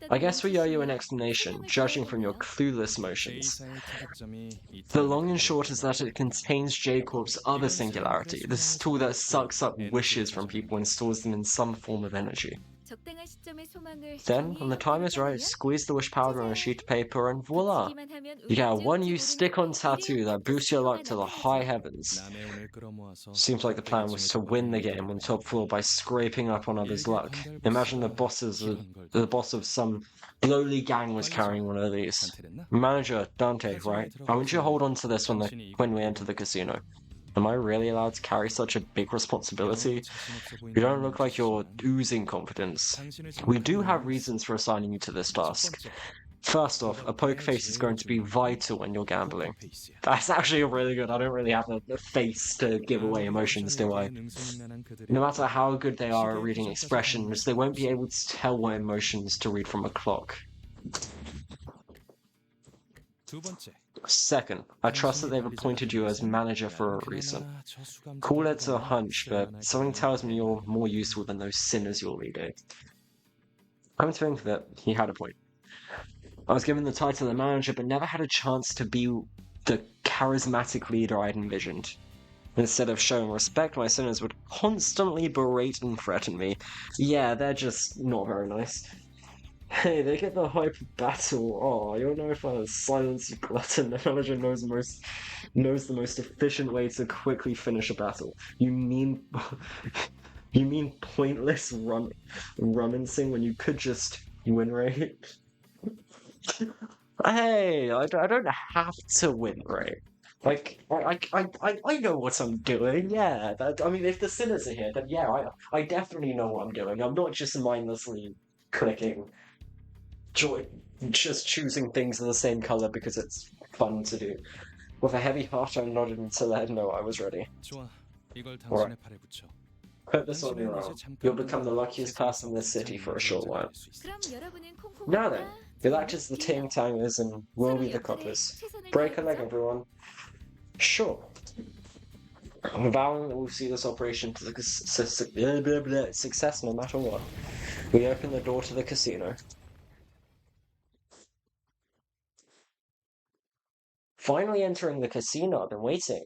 I guess we owe you an explanation, judging from your clueless motions. The long and short is that it contains J-Corp's other singularity, this tool that sucks up wishes from people and stores them in some form of energy. Then, when the time is right, squeeze the wish powder on a sheet of paper and voila! You get a one-use stick-on tattoo that boosts your luck to the high heavens. Seems like the plan was to win the game on top floor by scraping up on others' luck. Imagine the boss of some lowly gang was carrying one of these. Manager, Dante, right? I want you to hold on to this when we enter the casino. Am I really allowed to carry such a big responsibility? You don't look like you're oozing confidence. We do have reasons for assigning you to this task. First off, a poker face is going to be vital when you're gambling. That's actually really good. I don't really have a face to give away emotions, do I? No matter how good they are at reading expressions, they won't be able to tell what emotions to read from a clock. Second, I trust that they've appointed you as manager for a reason. Call it a hunch, but something tells me you're more useful than those sinners you're leading. Come to think of it, he had a point. I was given the title of manager, but never had a chance to be the charismatic leader I'd envisioned. Instead of showing respect, my sinners would constantly berate and threaten me. Yeah, they're just not very nice. Hey, they get the hype of battle. Oh, you're no fun as silence, you glutton. The manager knows the most efficient way to quickly finish a battle. You mean pointless rummaging when you could just win rate? Hey, I don't have to win rate. Like, I know what I'm doing, yeah. I mean, if the sinners are here, then yeah, I definitely know what I'm doing. I'm not just mindlessly clicking, just choosing things in the same color because it's fun to do. With a heavy heart, I nodded to let him know I was ready. Alright. Put this on your arm. You'll become the luckiest person in this city for a short while. Now then, you'll act as the ting-tangers and we'll be the coppers. Break a leg, everyone. Sure. I'm vowing that we'll see this operation to the success no matter what. We open the door to the casino. Finally entering the casino, I've been waiting.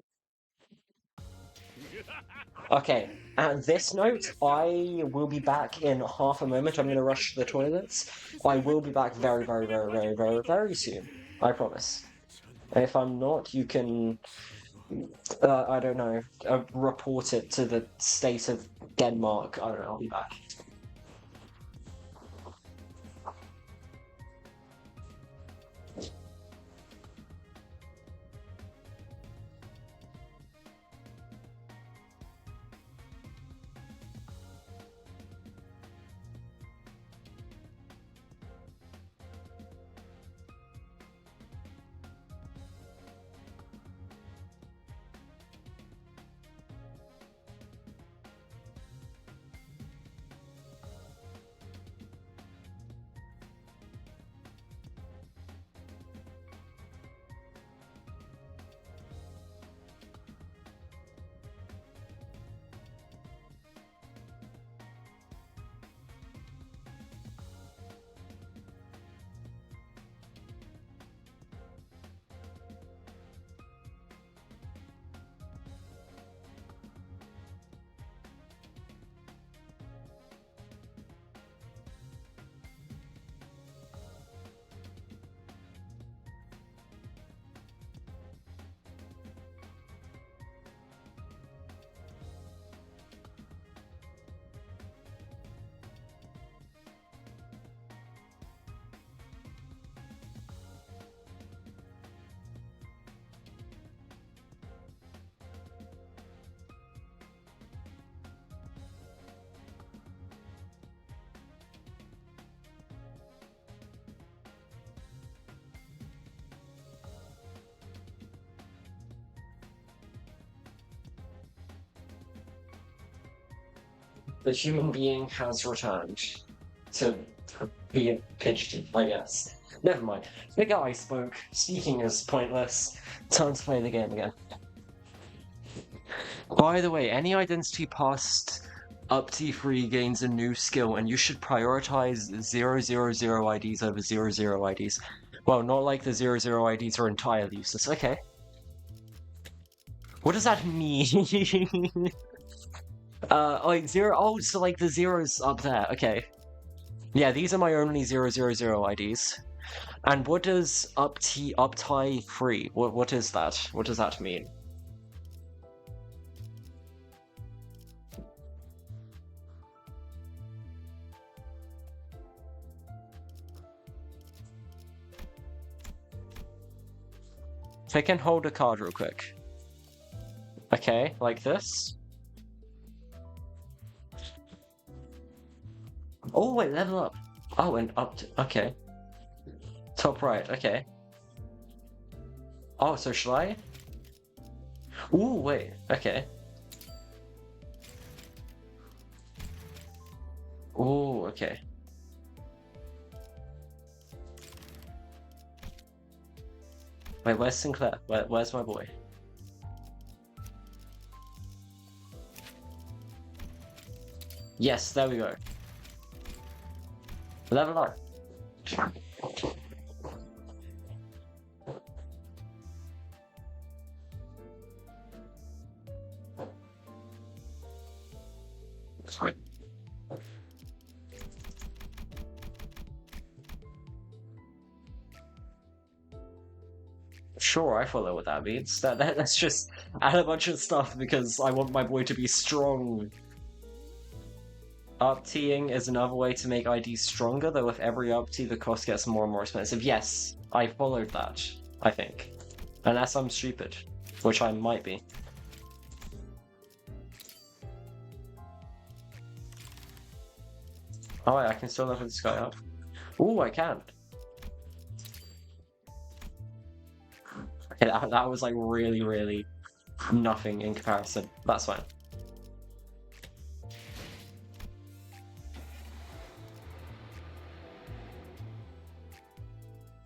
Okay, at this note, I will be back in half a moment. I'm going to rush to the toilets. I will be back very, very, very, very, very, very soon. I promise. And if I'm not, you can, I don't know, report it to the state of Denmark. I don't know, I'll be back. The human being has returned to be a pigeon, I guess. Never mind. The guy spoke. Speaking is pointless. Time to play the game again. By the way, any identity past up T3 gains a new skill, and you should prioritize 000 IDs over 00 IDs. Well, not like the 00 IDs are entirely useless. Okay. What does that mean? Like so like the zeros up there, okay. Yeah, these are my only 000 IDs. And what does uptie 3? What is that? What does that mean? Pick and hold a card real quick. Okay, like this. Oh wait, level up. Oh, and up to, okay. Top right, okay. Oh, so should I? Ooh, wait, okay. Ooh, okay. Wait, where's Sinclair? Where's my boy? Yes, there we go. Level up. Sure, I follow what that means. That's just add a bunch of stuff because I want my boy to be strong. Up-teeing is another way to make IDs stronger, though with every up-tee the cost gets more and more expensive. Yes, I followed that, I think. Unless I'm stupid, which I might be. Oh, I can still level this guy up. Ooh, I can. Okay, that was like really, really nothing in comparison. That's fine.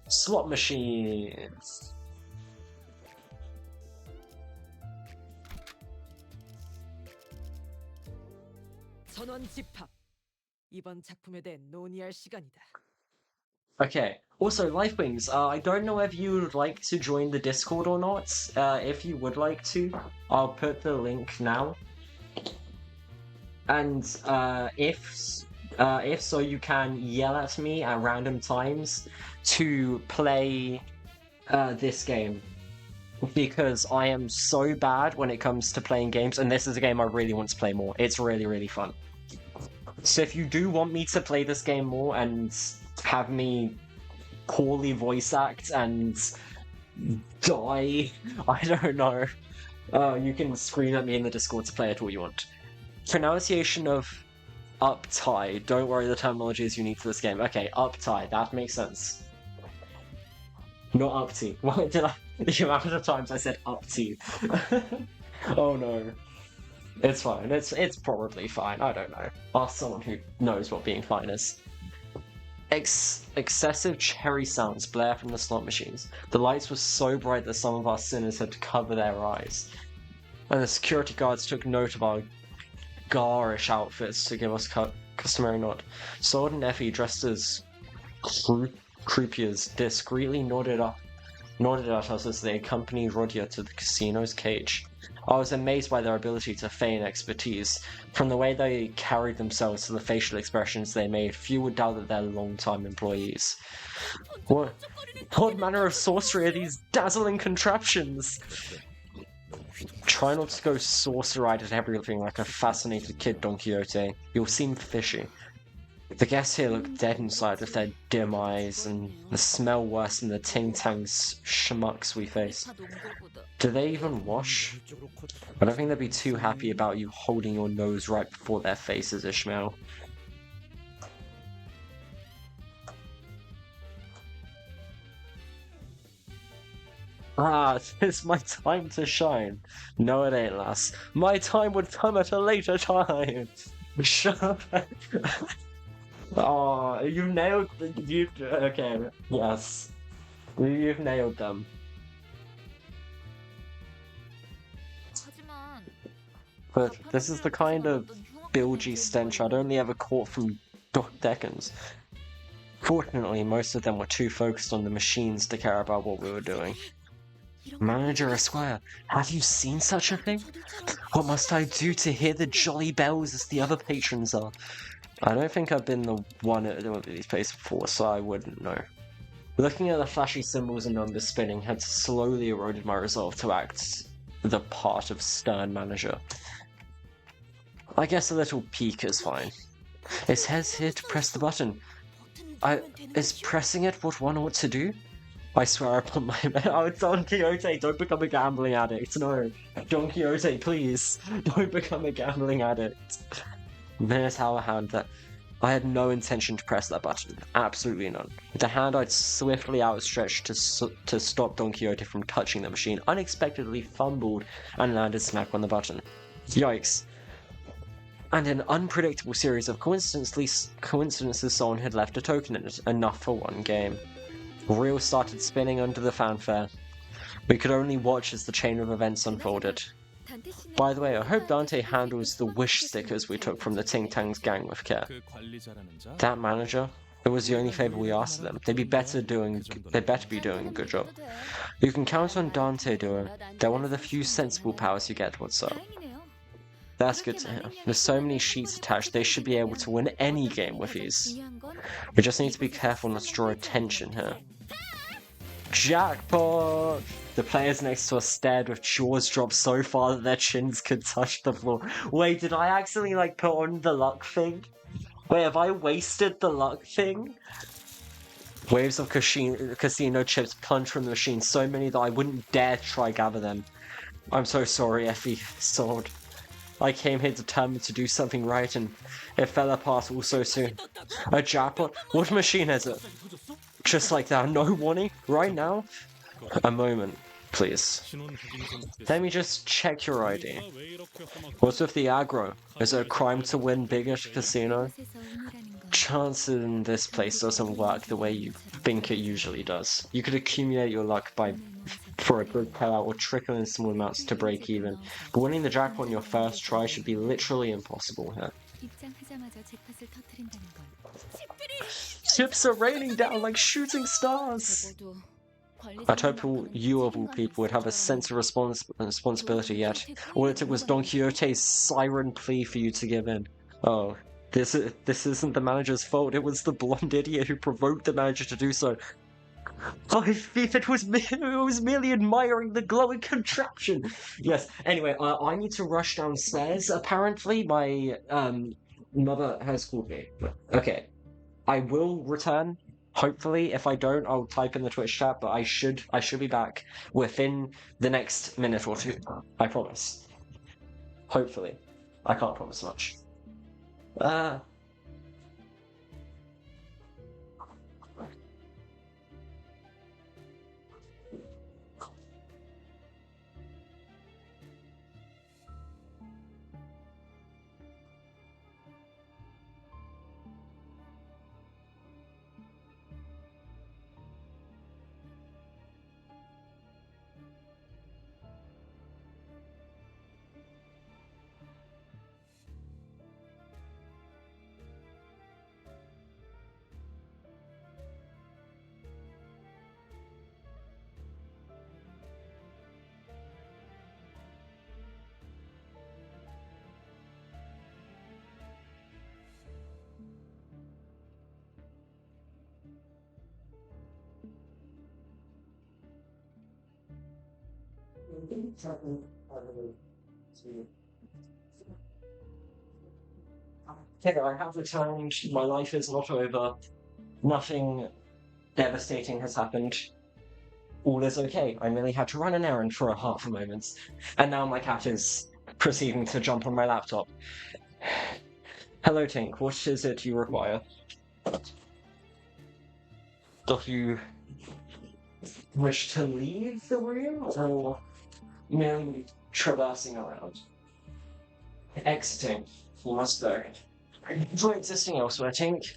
Slot machines. 전원 집합. 이번 작품에 대해 논의할 시간이다. Okay. Also, Lifewings, I don't know if you would like to join the Discord or not. If you would like to, I'll put the link now. And if so, you can yell at me at random times to play this game. Because I am so bad when it comes to playing games, and this is a game I really want to play more. It's really, really fun. So if you do want me to play this game more and have me poorly voice act and die, I don't know, you can scream at me in the Discord to play it all you want. Pronunciation of uptie. Don't worry, the terminology is unique for this game. Okay, uptie, that makes sense. Not uptie. What did I... The amount of times I said uptie. Oh no. It's fine. It's probably fine. I don't know. Ask someone who knows what being fine is. Excessive cherry sounds blare from the slot machines. The lights were so bright that some of our sinners had to cover their eyes. And the security guards took note of our garish outfits to give us customary nod. Sword and Effie, dressed as croupiers, discreetly nodded at us as they accompanied Rodia to the casino's cage. I was amazed by their ability to feign expertise. From the way they carried themselves to the facial expressions they made, few would doubt that they're long-time employees. What manner of sorcery are these dazzling contraptions? Try not to go sorcerer-eyed at everything like a fascinated kid, Don Quixote. You'll seem fishy. The guests here look dead inside with their dim eyes, and the smell worse than the ting-tangs schmucks we face. Do they even wash? I don't think they'd be too happy about you holding your nose right before their faces, Ishmael. Ah, it's my time to shine. No, it ain't, lass. My time would come at a later time. Shut up. Oh, you nailed you. Okay, yes, you've nailed them. But this is the kind of bilgy stench I'd only ever caught from Deckens. Fortunately, most of them were too focused on the machines to care about what we were doing. Manager Esquire, have you seen such a thing? What must I do to hear the jolly bells as the other patrons are? I don't think I've been the one at one of these places before, so I wouldn't know. Looking at the flashy symbols and numbers spinning had slowly eroded my resolve to act the part of stern manager. I guess a little peek is fine. Is Hez here to press the button? Is pressing it what one ought to do? I swear upon my... Oh, Don Quixote, don't become a gambling addict. No. Don Quixote, please. Don't become a gambling addict. There's how I had that. I had no intention to press that button. Absolutely none. With the hand I'd swiftly outstretched to stop Don Quixote from touching the machine, unexpectedly fumbled and landed smack on the button. Yikes. And an unpredictable series of coincidences, someone had left a token in it, enough for one game. Reel started spinning under the fanfare. We could only watch as the chain of events unfolded. By the way, I hope Dante handles the wish stickers we took from the Ting Tang's gang with care. That manager? It was the only favor we asked of them. They better be doing a good job. You can count on Dante doing. They're one of the few sensible powers you get, what's up? That's good to hear. There's so many sheets attached, they should be able to win any game with ease. We just need to be careful not to draw attention here. Jackpot! The players next to us stared with jaws dropped so far that their chins could touch the floor. Wait, did I accidentally put on the luck thing? Wait, have I wasted the luck thing? Waves of casino chips plunged from the machine, so many that I wouldn't dare try gather them. I'm so sorry, Effie. Sword. I came here determined to do something right, and it fell apart all so soon. A jackpot? What machine is it? Just like that, no warning? Right now? A moment, please. Let me just check your ID. What's with the aggro? Is it a crime to win big at a casino? Chance in this place doesn't work the way you think it usually does. You could accumulate your luck for a good payout or trickle in small amounts to break even, but winning the jackpot on your first try should be literally impossible here. Chips are raining down like shooting stars! I'd hope you of all people would have a sense of responsibility yet. All it took was Don Quixote's siren plea for you to give in. Oh, this isn't the manager's fault, it was the blonde idiot who provoked the manager to do so. Oh, if it was merely admiring the glowing contraption! Yes, anyway, I need to rush downstairs. Apparently, my mother has called me. Okay, I will return. Hopefully, if I don't, I'll type in the Twitch chat, but I should be back within the next minute or two. I promise. Hopefully. I can't promise much. Okay, I have returned. My life is not over. Nothing devastating has happened. All is okay. I merely had to run an errand for a half a moment. And now my cat is proceeding to jump on my laptop. Hello, Tink. What is it you require? Do you wish to leave the room, or merely traversing around? Exiting. You must go. Enjoy existing elsewhere, Tink.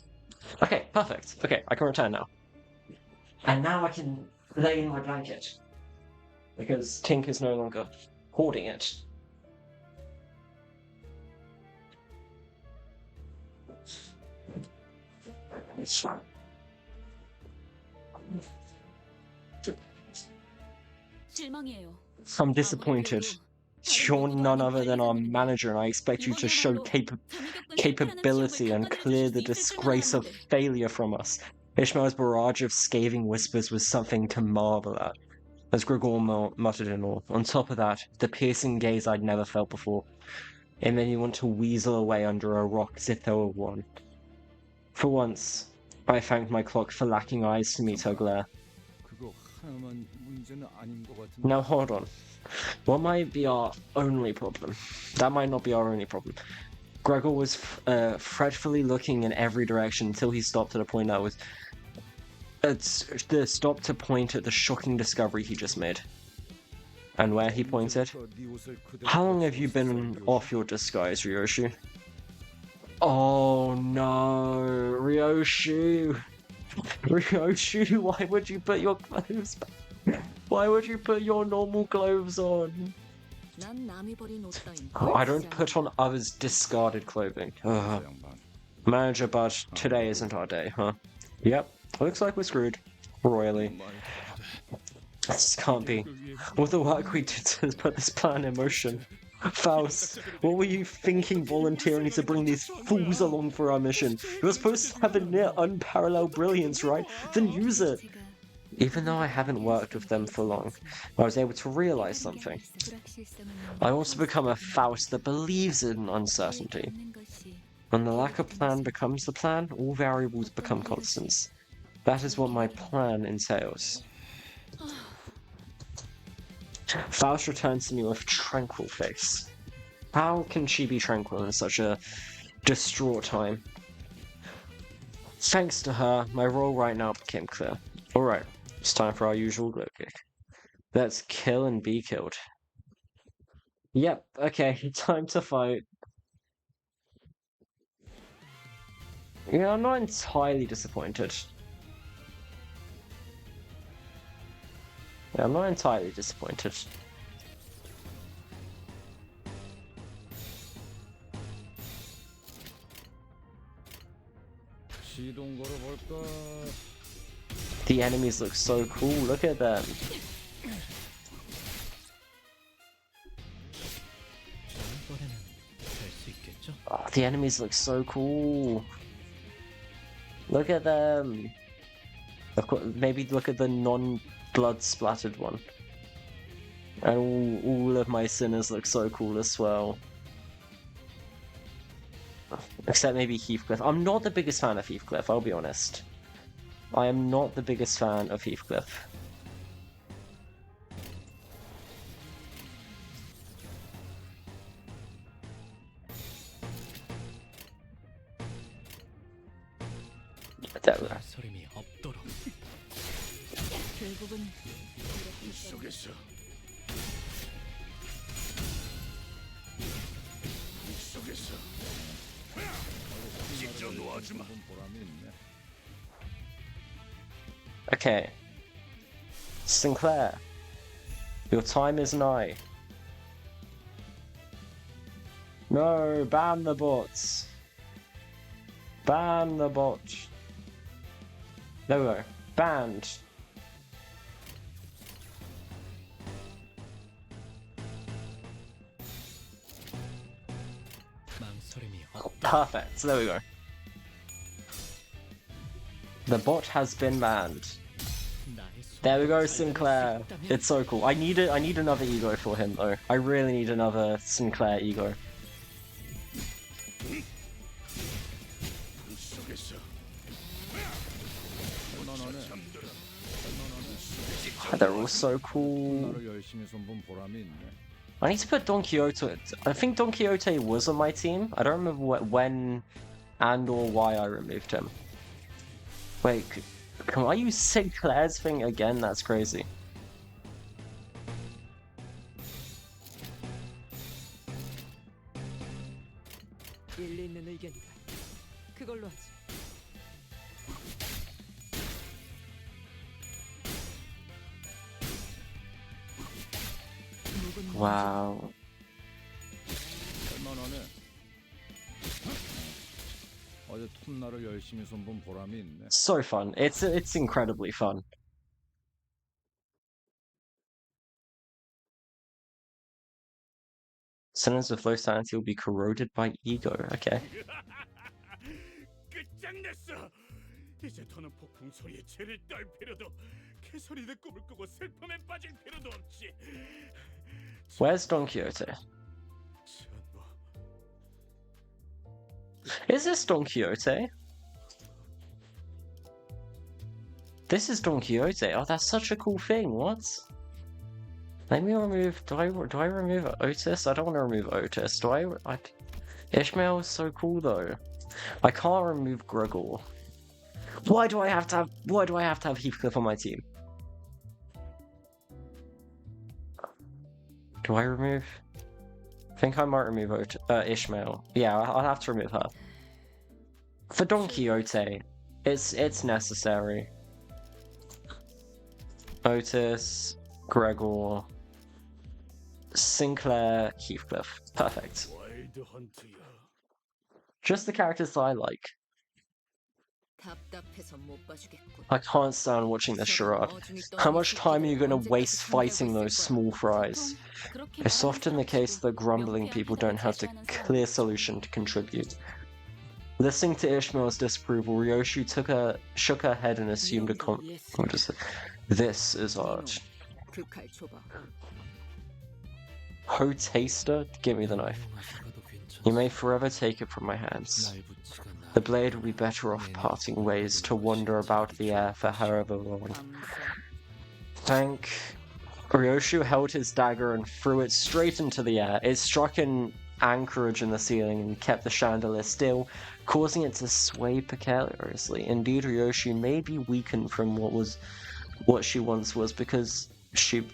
Okay, perfect. Okay, I can return now. And now I can lay in my blanket. Because Tink is no longer hoarding it. I'm disappointed. You're none other than our manager, and I expect you to show capability and clear the disgrace of failure from us. Ishmael's barrage of scathing whispers was something to marvel at, as Gregor muttered in awe. On top of that, the piercing gaze I'd never felt before. It made me want to weasel away under a rock as if there were one. For once, I thanked my clock for lacking eyes to meet her glare. Now hold on. What might be our only problem? That might not be our only problem. Gregor was fretfully looking in every direction until he stopped at a point that was... stopped to point at the shocking discovery he just made. And where he pointed? How long have you been off your disguise, Ryoshi? Oh no, Ryoshi! Ryoshi, why would you put your clothes back? Why would you put your normal clothes on? Oh, I don't put on others' discarded clothing. Ugh. Manager, but today isn't our day, huh? Yep, looks like we're screwed. Royally. This can't be. All the work we did to put this plan in motion. Faust, what were you thinking volunteering to bring these fools along for our mission? You're supposed to have a near unparalleled brilliance, right? Then use it! Even though I haven't worked with them for long, I was able to realize something. I also become a Faust that believes in uncertainty. When the lack of plan becomes the plan, all variables become constants. That is what my plan entails. Faust returns to me with a tranquil face. How can she be tranquil in such a distraught time? Thanks to her, my role right now became clear. Alright, it's time for our usual glow kick. Let's kill and be killed. Yep, okay, time to fight. Yeah, I'm not entirely disappointed. Yeah, I'm not entirely disappointed. The enemies look so cool, look at them. Oh, the enemies look so cool. Look at them. Maybe look at the non-blood splattered one. And all of my sinners look so cool as well. Except maybe Heathcliff. I'm not the biggest fan of Heathcliff, I'll be honest. I am not the biggest fan of Heathcliff. There we go. 결국은 속에서 찢어 놓아주마. Okay. Sinclair. Your time is nigh. No, ban the bots. Ban the bots. There we go. Banned. Perfect. So there we go. The bot has been banned. There we go, Sinclair. It's so cool. I need another ego for him though. I really need another Sinclair ego. They're all so cool. I need to put Don Quixote. I think Don Quixote was on my team. I don't remember when and or why I removed him. Wait, can I use Sinclair's thing again? That's crazy. 일리 있는 의견이다. 그걸로 하지. Wow. So fun. It's incredibly fun. Sinners with low sanity will be corroded by ego. Okay. 끝장냈어. 이제 더는 폭풍 소리에 죄를 떨 필요도, 개소리를 꿈을 꾸고 슬픔에 빠질 필요도 없지. Where's Don Quixote? Is this Don Quixote? This is Don Quixote. Oh, that's such a cool thing. What? Let me remove. Do I remove Otis? I don't want to remove Otis. Do I? Ishmael is so cool though. I can't remove Gregor. Why do I have to have Heathcliff on my team? Do I remove? I think I might remove Ishmael. Yeah, I'll have to remove her. For Don Quixote, it's necessary. Otis, Gregor, Sinclair, Heathcliff. Perfect. 와일드 헌트야. Just the characters that I like. 답답해서 못 봐주겠군. I can't stand watching this charade. How much time are you going to waste fighting those small fries? It's often the case that grumbling people don't have the clear solution to contribute. Listening to Ishmael's disapproval, Ryoshi shook her head and assumed a what is it? This is art. 그칼 줘봐. Ho taster, give me the knife. You may forever take it from my hands. The blade will be better off parting ways to wander about the air for however long. Thank. Ryoshu held his dagger and threw it straight into the air. It struck an anchorage in the ceiling and kept the chandelier still, causing it to sway precariously. Indeed, Ryoshi may be weakened from what she once was because she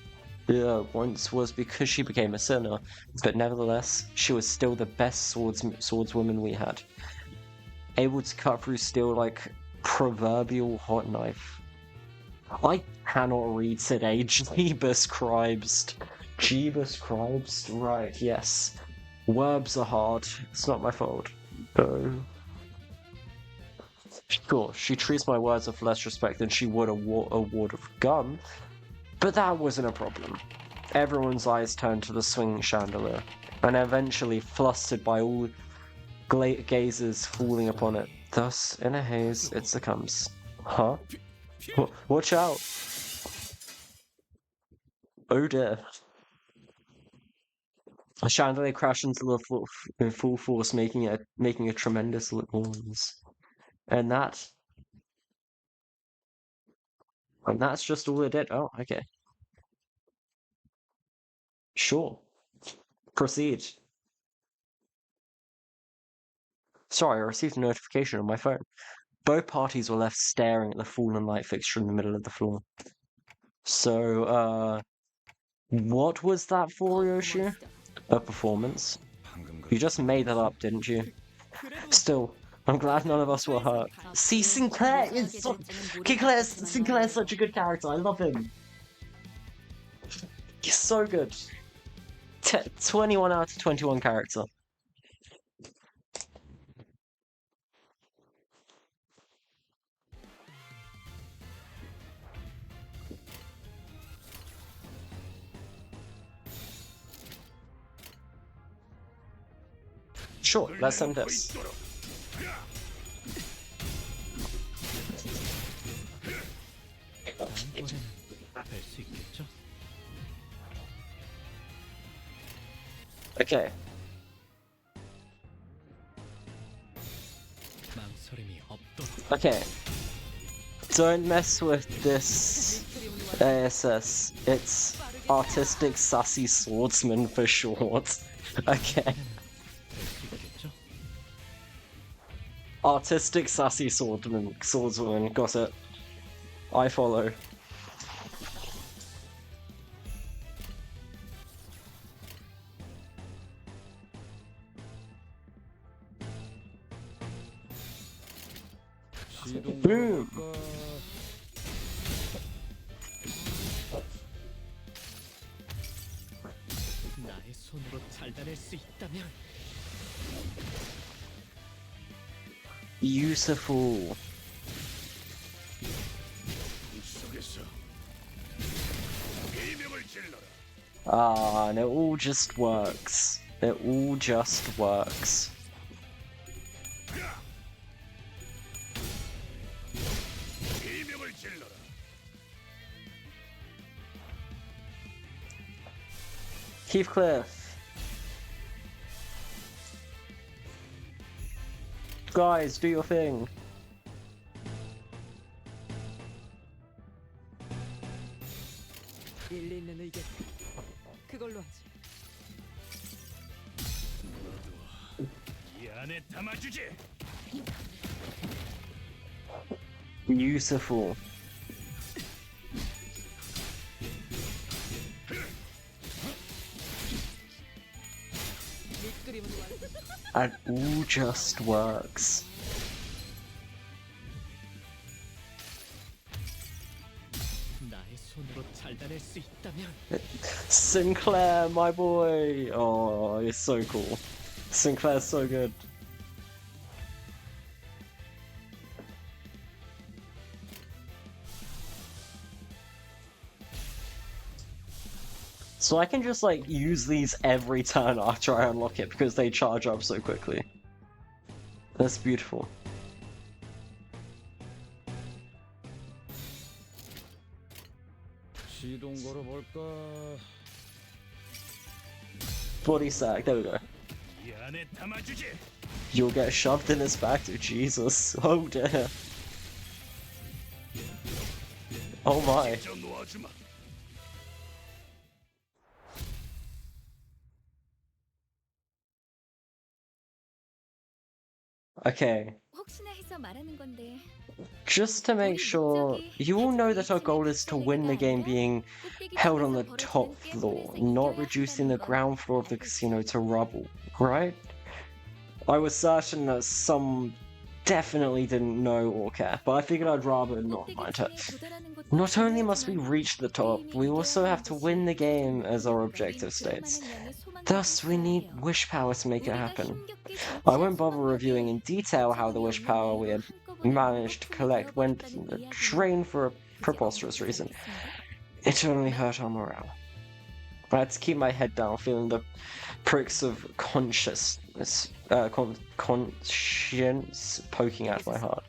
became a sinner, but nevertheless, she was still the best swordswoman we had. Able to cut through steel like proverbial hot knife. I cannot read today. Jeebus Christ. Jeebus Christ. Right, yes. Verbs are hard. It's not my fault. Oh. Sure, she treats my words with less respect than she would a ward of gum, but that wasn't a problem. Everyone's eyes turned to the swinging chandelier, and eventually flustered by all gazes falling upon it. Thus, in a haze, it succumbs. Huh? Watch out! Oh dear. A chandelier crashed into the floor in full force, making a tremendous noise. And that's just all it did. Oh, okay. Sure. Proceed. Sorry, I received a notification on my phone. Both parties were left staring at the fallen light fixture in the middle of the floor. So, what was that for, Yoshi? A performance? You just made that up, didn't you? Still, I'm glad none of us were hurt. See, Sinclair is Sinclair's such a good character. I love him. He's so good. 21 out of 21 character. Sure, let's end this. Okay. Okay. Don't mess with this ASS. It's Artistic Sassy Swordsman for short. Okay. Artistic Sassy Swordswoman, got it. I follow. Boom! 나의 손으로 잘라낼 수 있다면 Beautiful. 속에서 비명을 질러라. Ah, and it all just works. It all just works. 비명을 질러라. Heathcliff. Guys, do your thing. 일리 있는 의견. 그걸로 하지. 안에 담아주지. Beautiful. 밑그림은 완성. And all just works. 나의 손으로 잘라낼 수 있다면 Sinclair, my boy! Oh, it's so cool. Sinclair's so good. So I can just like use these every turn after I unlock it because they charge up so quickly. That's beautiful. 시동 걸어볼까? Body sack, there we go. 이 안에 담아주지. You'll get shoved in his back, dude. Jesus. Oh dear. Oh my. 저 놓아주마. Okay. 혹시나 해서 말하는 건데 Just to make sure, you all know that our goal is to win the game being held on the top floor, not reducing the ground floor of the casino to rubble, right? I was certain that some definitely didn't know or care, but I figured I'd rather not mind it. Not only must we reach the top, we also have to win the game as our objective states. Thus, we need wish power to make it happen. I won't bother reviewing in detail how the wish power we had managed to collect went in the drain for a preposterous reason. It only hurt our morale. I had to keep my head down, feeling the pricks of conscience poking at my heart.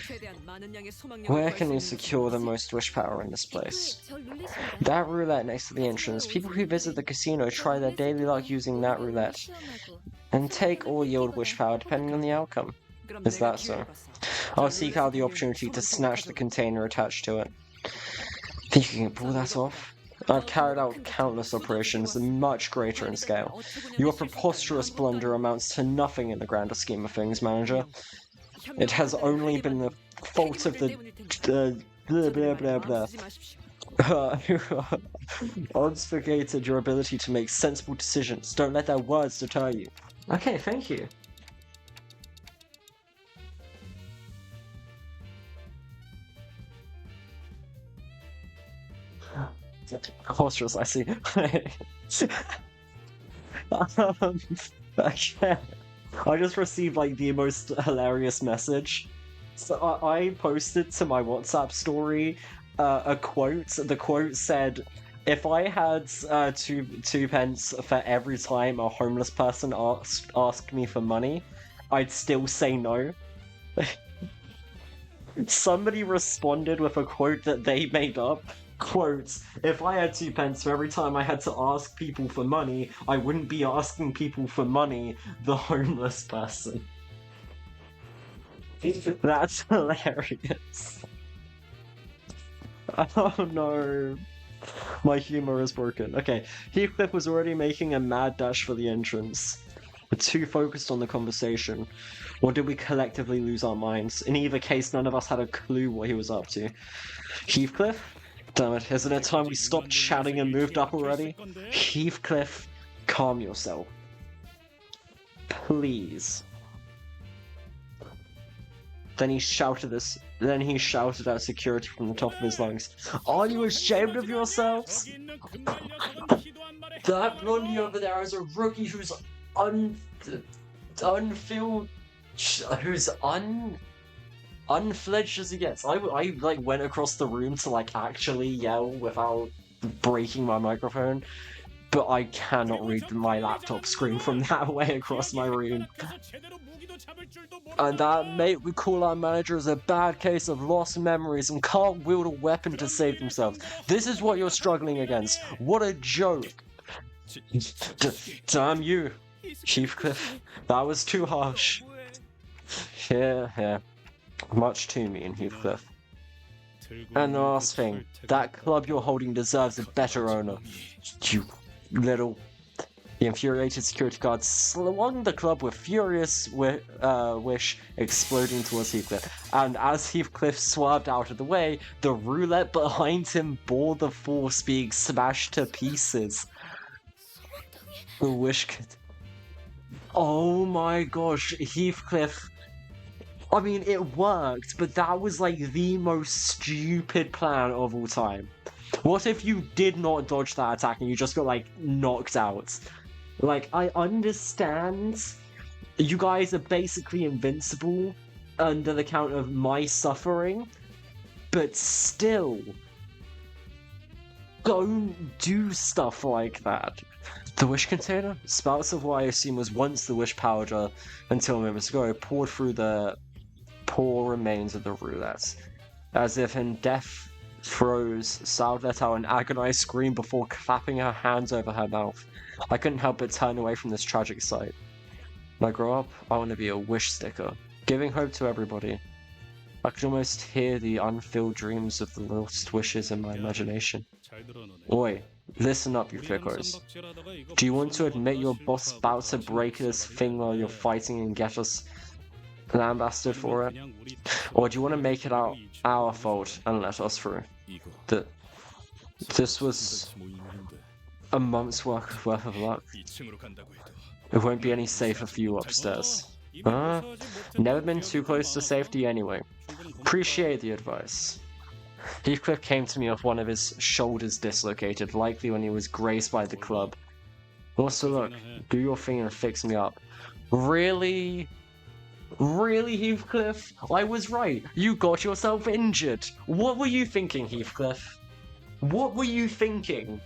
최대한 많은 양의 소망력을 Where 구할 can 수 we 있는 secure the 곳이지. most wish power in this place? 절 놀리신다. That roulette next to the entrance. People who visit the casino try their daily luck using that roulette, and take or yield wish power depending on the outcome. 그럼 Is 내가 that so? 기회를 봤어. I'll seek out the opportunity to snatch the container attached to it. Think you can pull that off? I've carried out countless operations, much greater in scale. Your preposterous blunder amounts to nothing in the grander scheme of things, manager. It has only been the fault of the blah blah blah blah. Obfuscated your ability to make sensible decisions. Don't let their words deter you. Okay, thank you. Preposterous, I see. Okay. I just received like the most hilarious message. So I posted to my WhatsApp story a quote. The quote said, "If I had two pence for every time a homeless person asked me for money, I'd still say no." Somebody responded with a quote that they made up. Quote, "If I had 2 pence for every time I had to ask people for money, I wouldn't be asking people for money, the homeless person." That's hilarious. Oh no. My humor is broken. Okay, Heathcliff was already making a mad dash for the entrance. We're too focused on the conversation. Or did we collectively lose our minds? In either case, none of us had a clue what he was up to. Heathcliff? Damn it, isn't it time we stopped chatting and moved up already? Heathcliff, calm yourself. Please. Then he shouted at security from the top of his lungs. Are you ashamed of yourselves? That blondie over there is a rookie who's unfledged as he gets. I like went across the room to like actually yell without breaking my microphone, but I cannot read my laptop screen from that way across my room. And that mate we call our manager is a bad case of lost memories and can't wield a weapon to save themselves. This is what you're struggling against. What a joke. Damn you, Heathcliff. That was too harsh. Yeah. Much too mean, Heathcliff. And the last thing, that club you're holding deserves a better owner. You little... The infuriated security guard swung the club with furious wish exploding towards Heathcliff, and as Heathcliff swerved out of the way, the roulette behind him bore the force, being smashed to pieces. The wish could... Oh my gosh, Heathcliff... I mean, it worked, but that was like the most stupid plan of all time. What if you did not dodge that attack and you just got, like, knocked out? Like, I understand you guys are basically invincible under the count of my suffering, but still, don't do stuff like that. The wish container, spouts of what I assume was once the wish powder until moments ago, poured through the poor remains of the roulette. As if in death throes, Salve let out an agonized scream before clapping her hands over her mouth. I couldn't help but turn away from this tragic sight. When I grow up, I want to be a wish sticker, giving hope to everybody. I could almost hear the unfilled dreams of the lost wishes in my imagination. Oi, listen up, you thickos. Do you want to admit your boss about to break this thing while you're fighting and get us lambasted for it? Or do you want to make it our fault and let us through? This was a month's worth of luck. It won't be any safer for you upstairs. Never been too close to safety anyway. Appreciate the advice. Heathcliff came to me with one of his shoulders dislocated, likely when he was grazed by the club. Also look, do your thing and fix me up. Really? Really, Heathcliff? I was right. You got yourself injured. What were you thinking, Heathcliff? What were you thinking?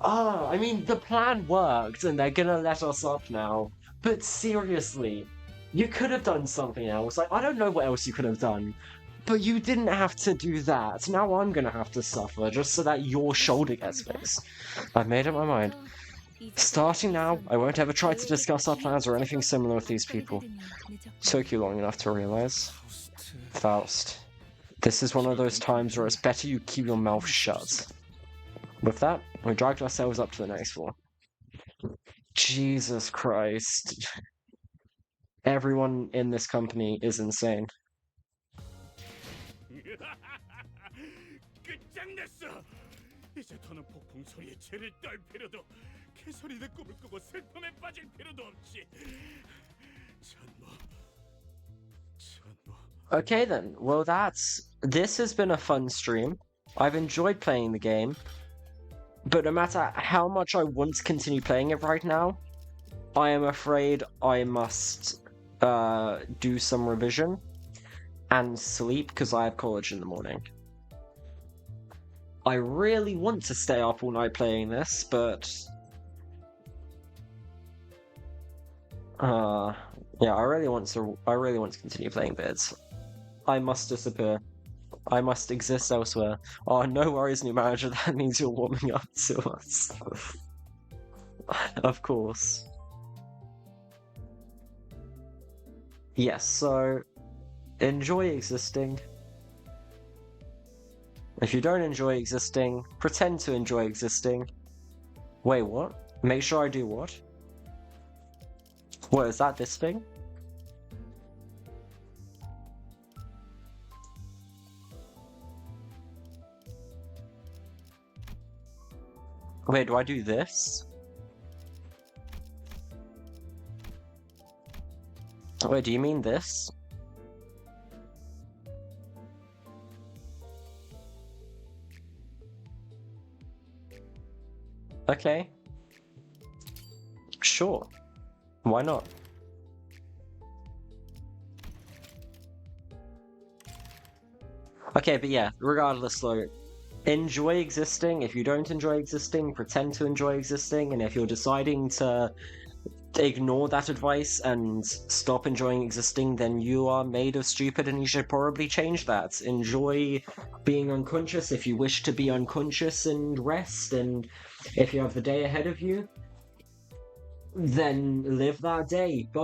I mean, the plan worked and they're gonna let us up now. But seriously, you could have done something else. Like, I don't know what else you could have done. But you didn't have to do that. Now I'm gonna have to suffer just so that your shoulder gets fixed. I've made up my mind. Starting now, I won't ever try to discuss our plans or anything similar with these people. Took you long enough to realize. Faust. This is one of those times where it's better you keep your mouth shut. With that, we dragged ourselves up to the next floor. Jesus Christ. Everyone in this company is insane. 끝장냈어. 이제 더는 폭풍 소리에 죄를 떨 필요도, 개소리들 꿈을 꾸고 슬픔에 빠질 필요도 없지. 전무. Okay then, well this has been a fun stream. I've enjoyed playing the game, but no matter how much I want to continue playing it right now, I am afraid I must do some revision and sleep because I have college in the morning. I really want to stay up all night playing this, but yeah, I really want to continue playing bids. I must disappear. I must exist elsewhere. Oh, no worries, new manager. That means you're warming up to us. Of course. Yes, so enjoy existing. If you don't enjoy existing, pretend to enjoy existing. Wait, what? Make sure I do what? What, is that this thing? Wait, do I do this? Wait, do you mean this? Okay. Sure. Why not? Okay, but yeah, regardless though, enjoy existing. If you don't enjoy existing, pretend to enjoy existing, and if you're deciding to ignore that advice and stop enjoying existing, then you are made of stupid and you should probably change that. Enjoy being unconscious if you wish to be unconscious and rest, and if you have the day ahead of you, then live that day. Bye.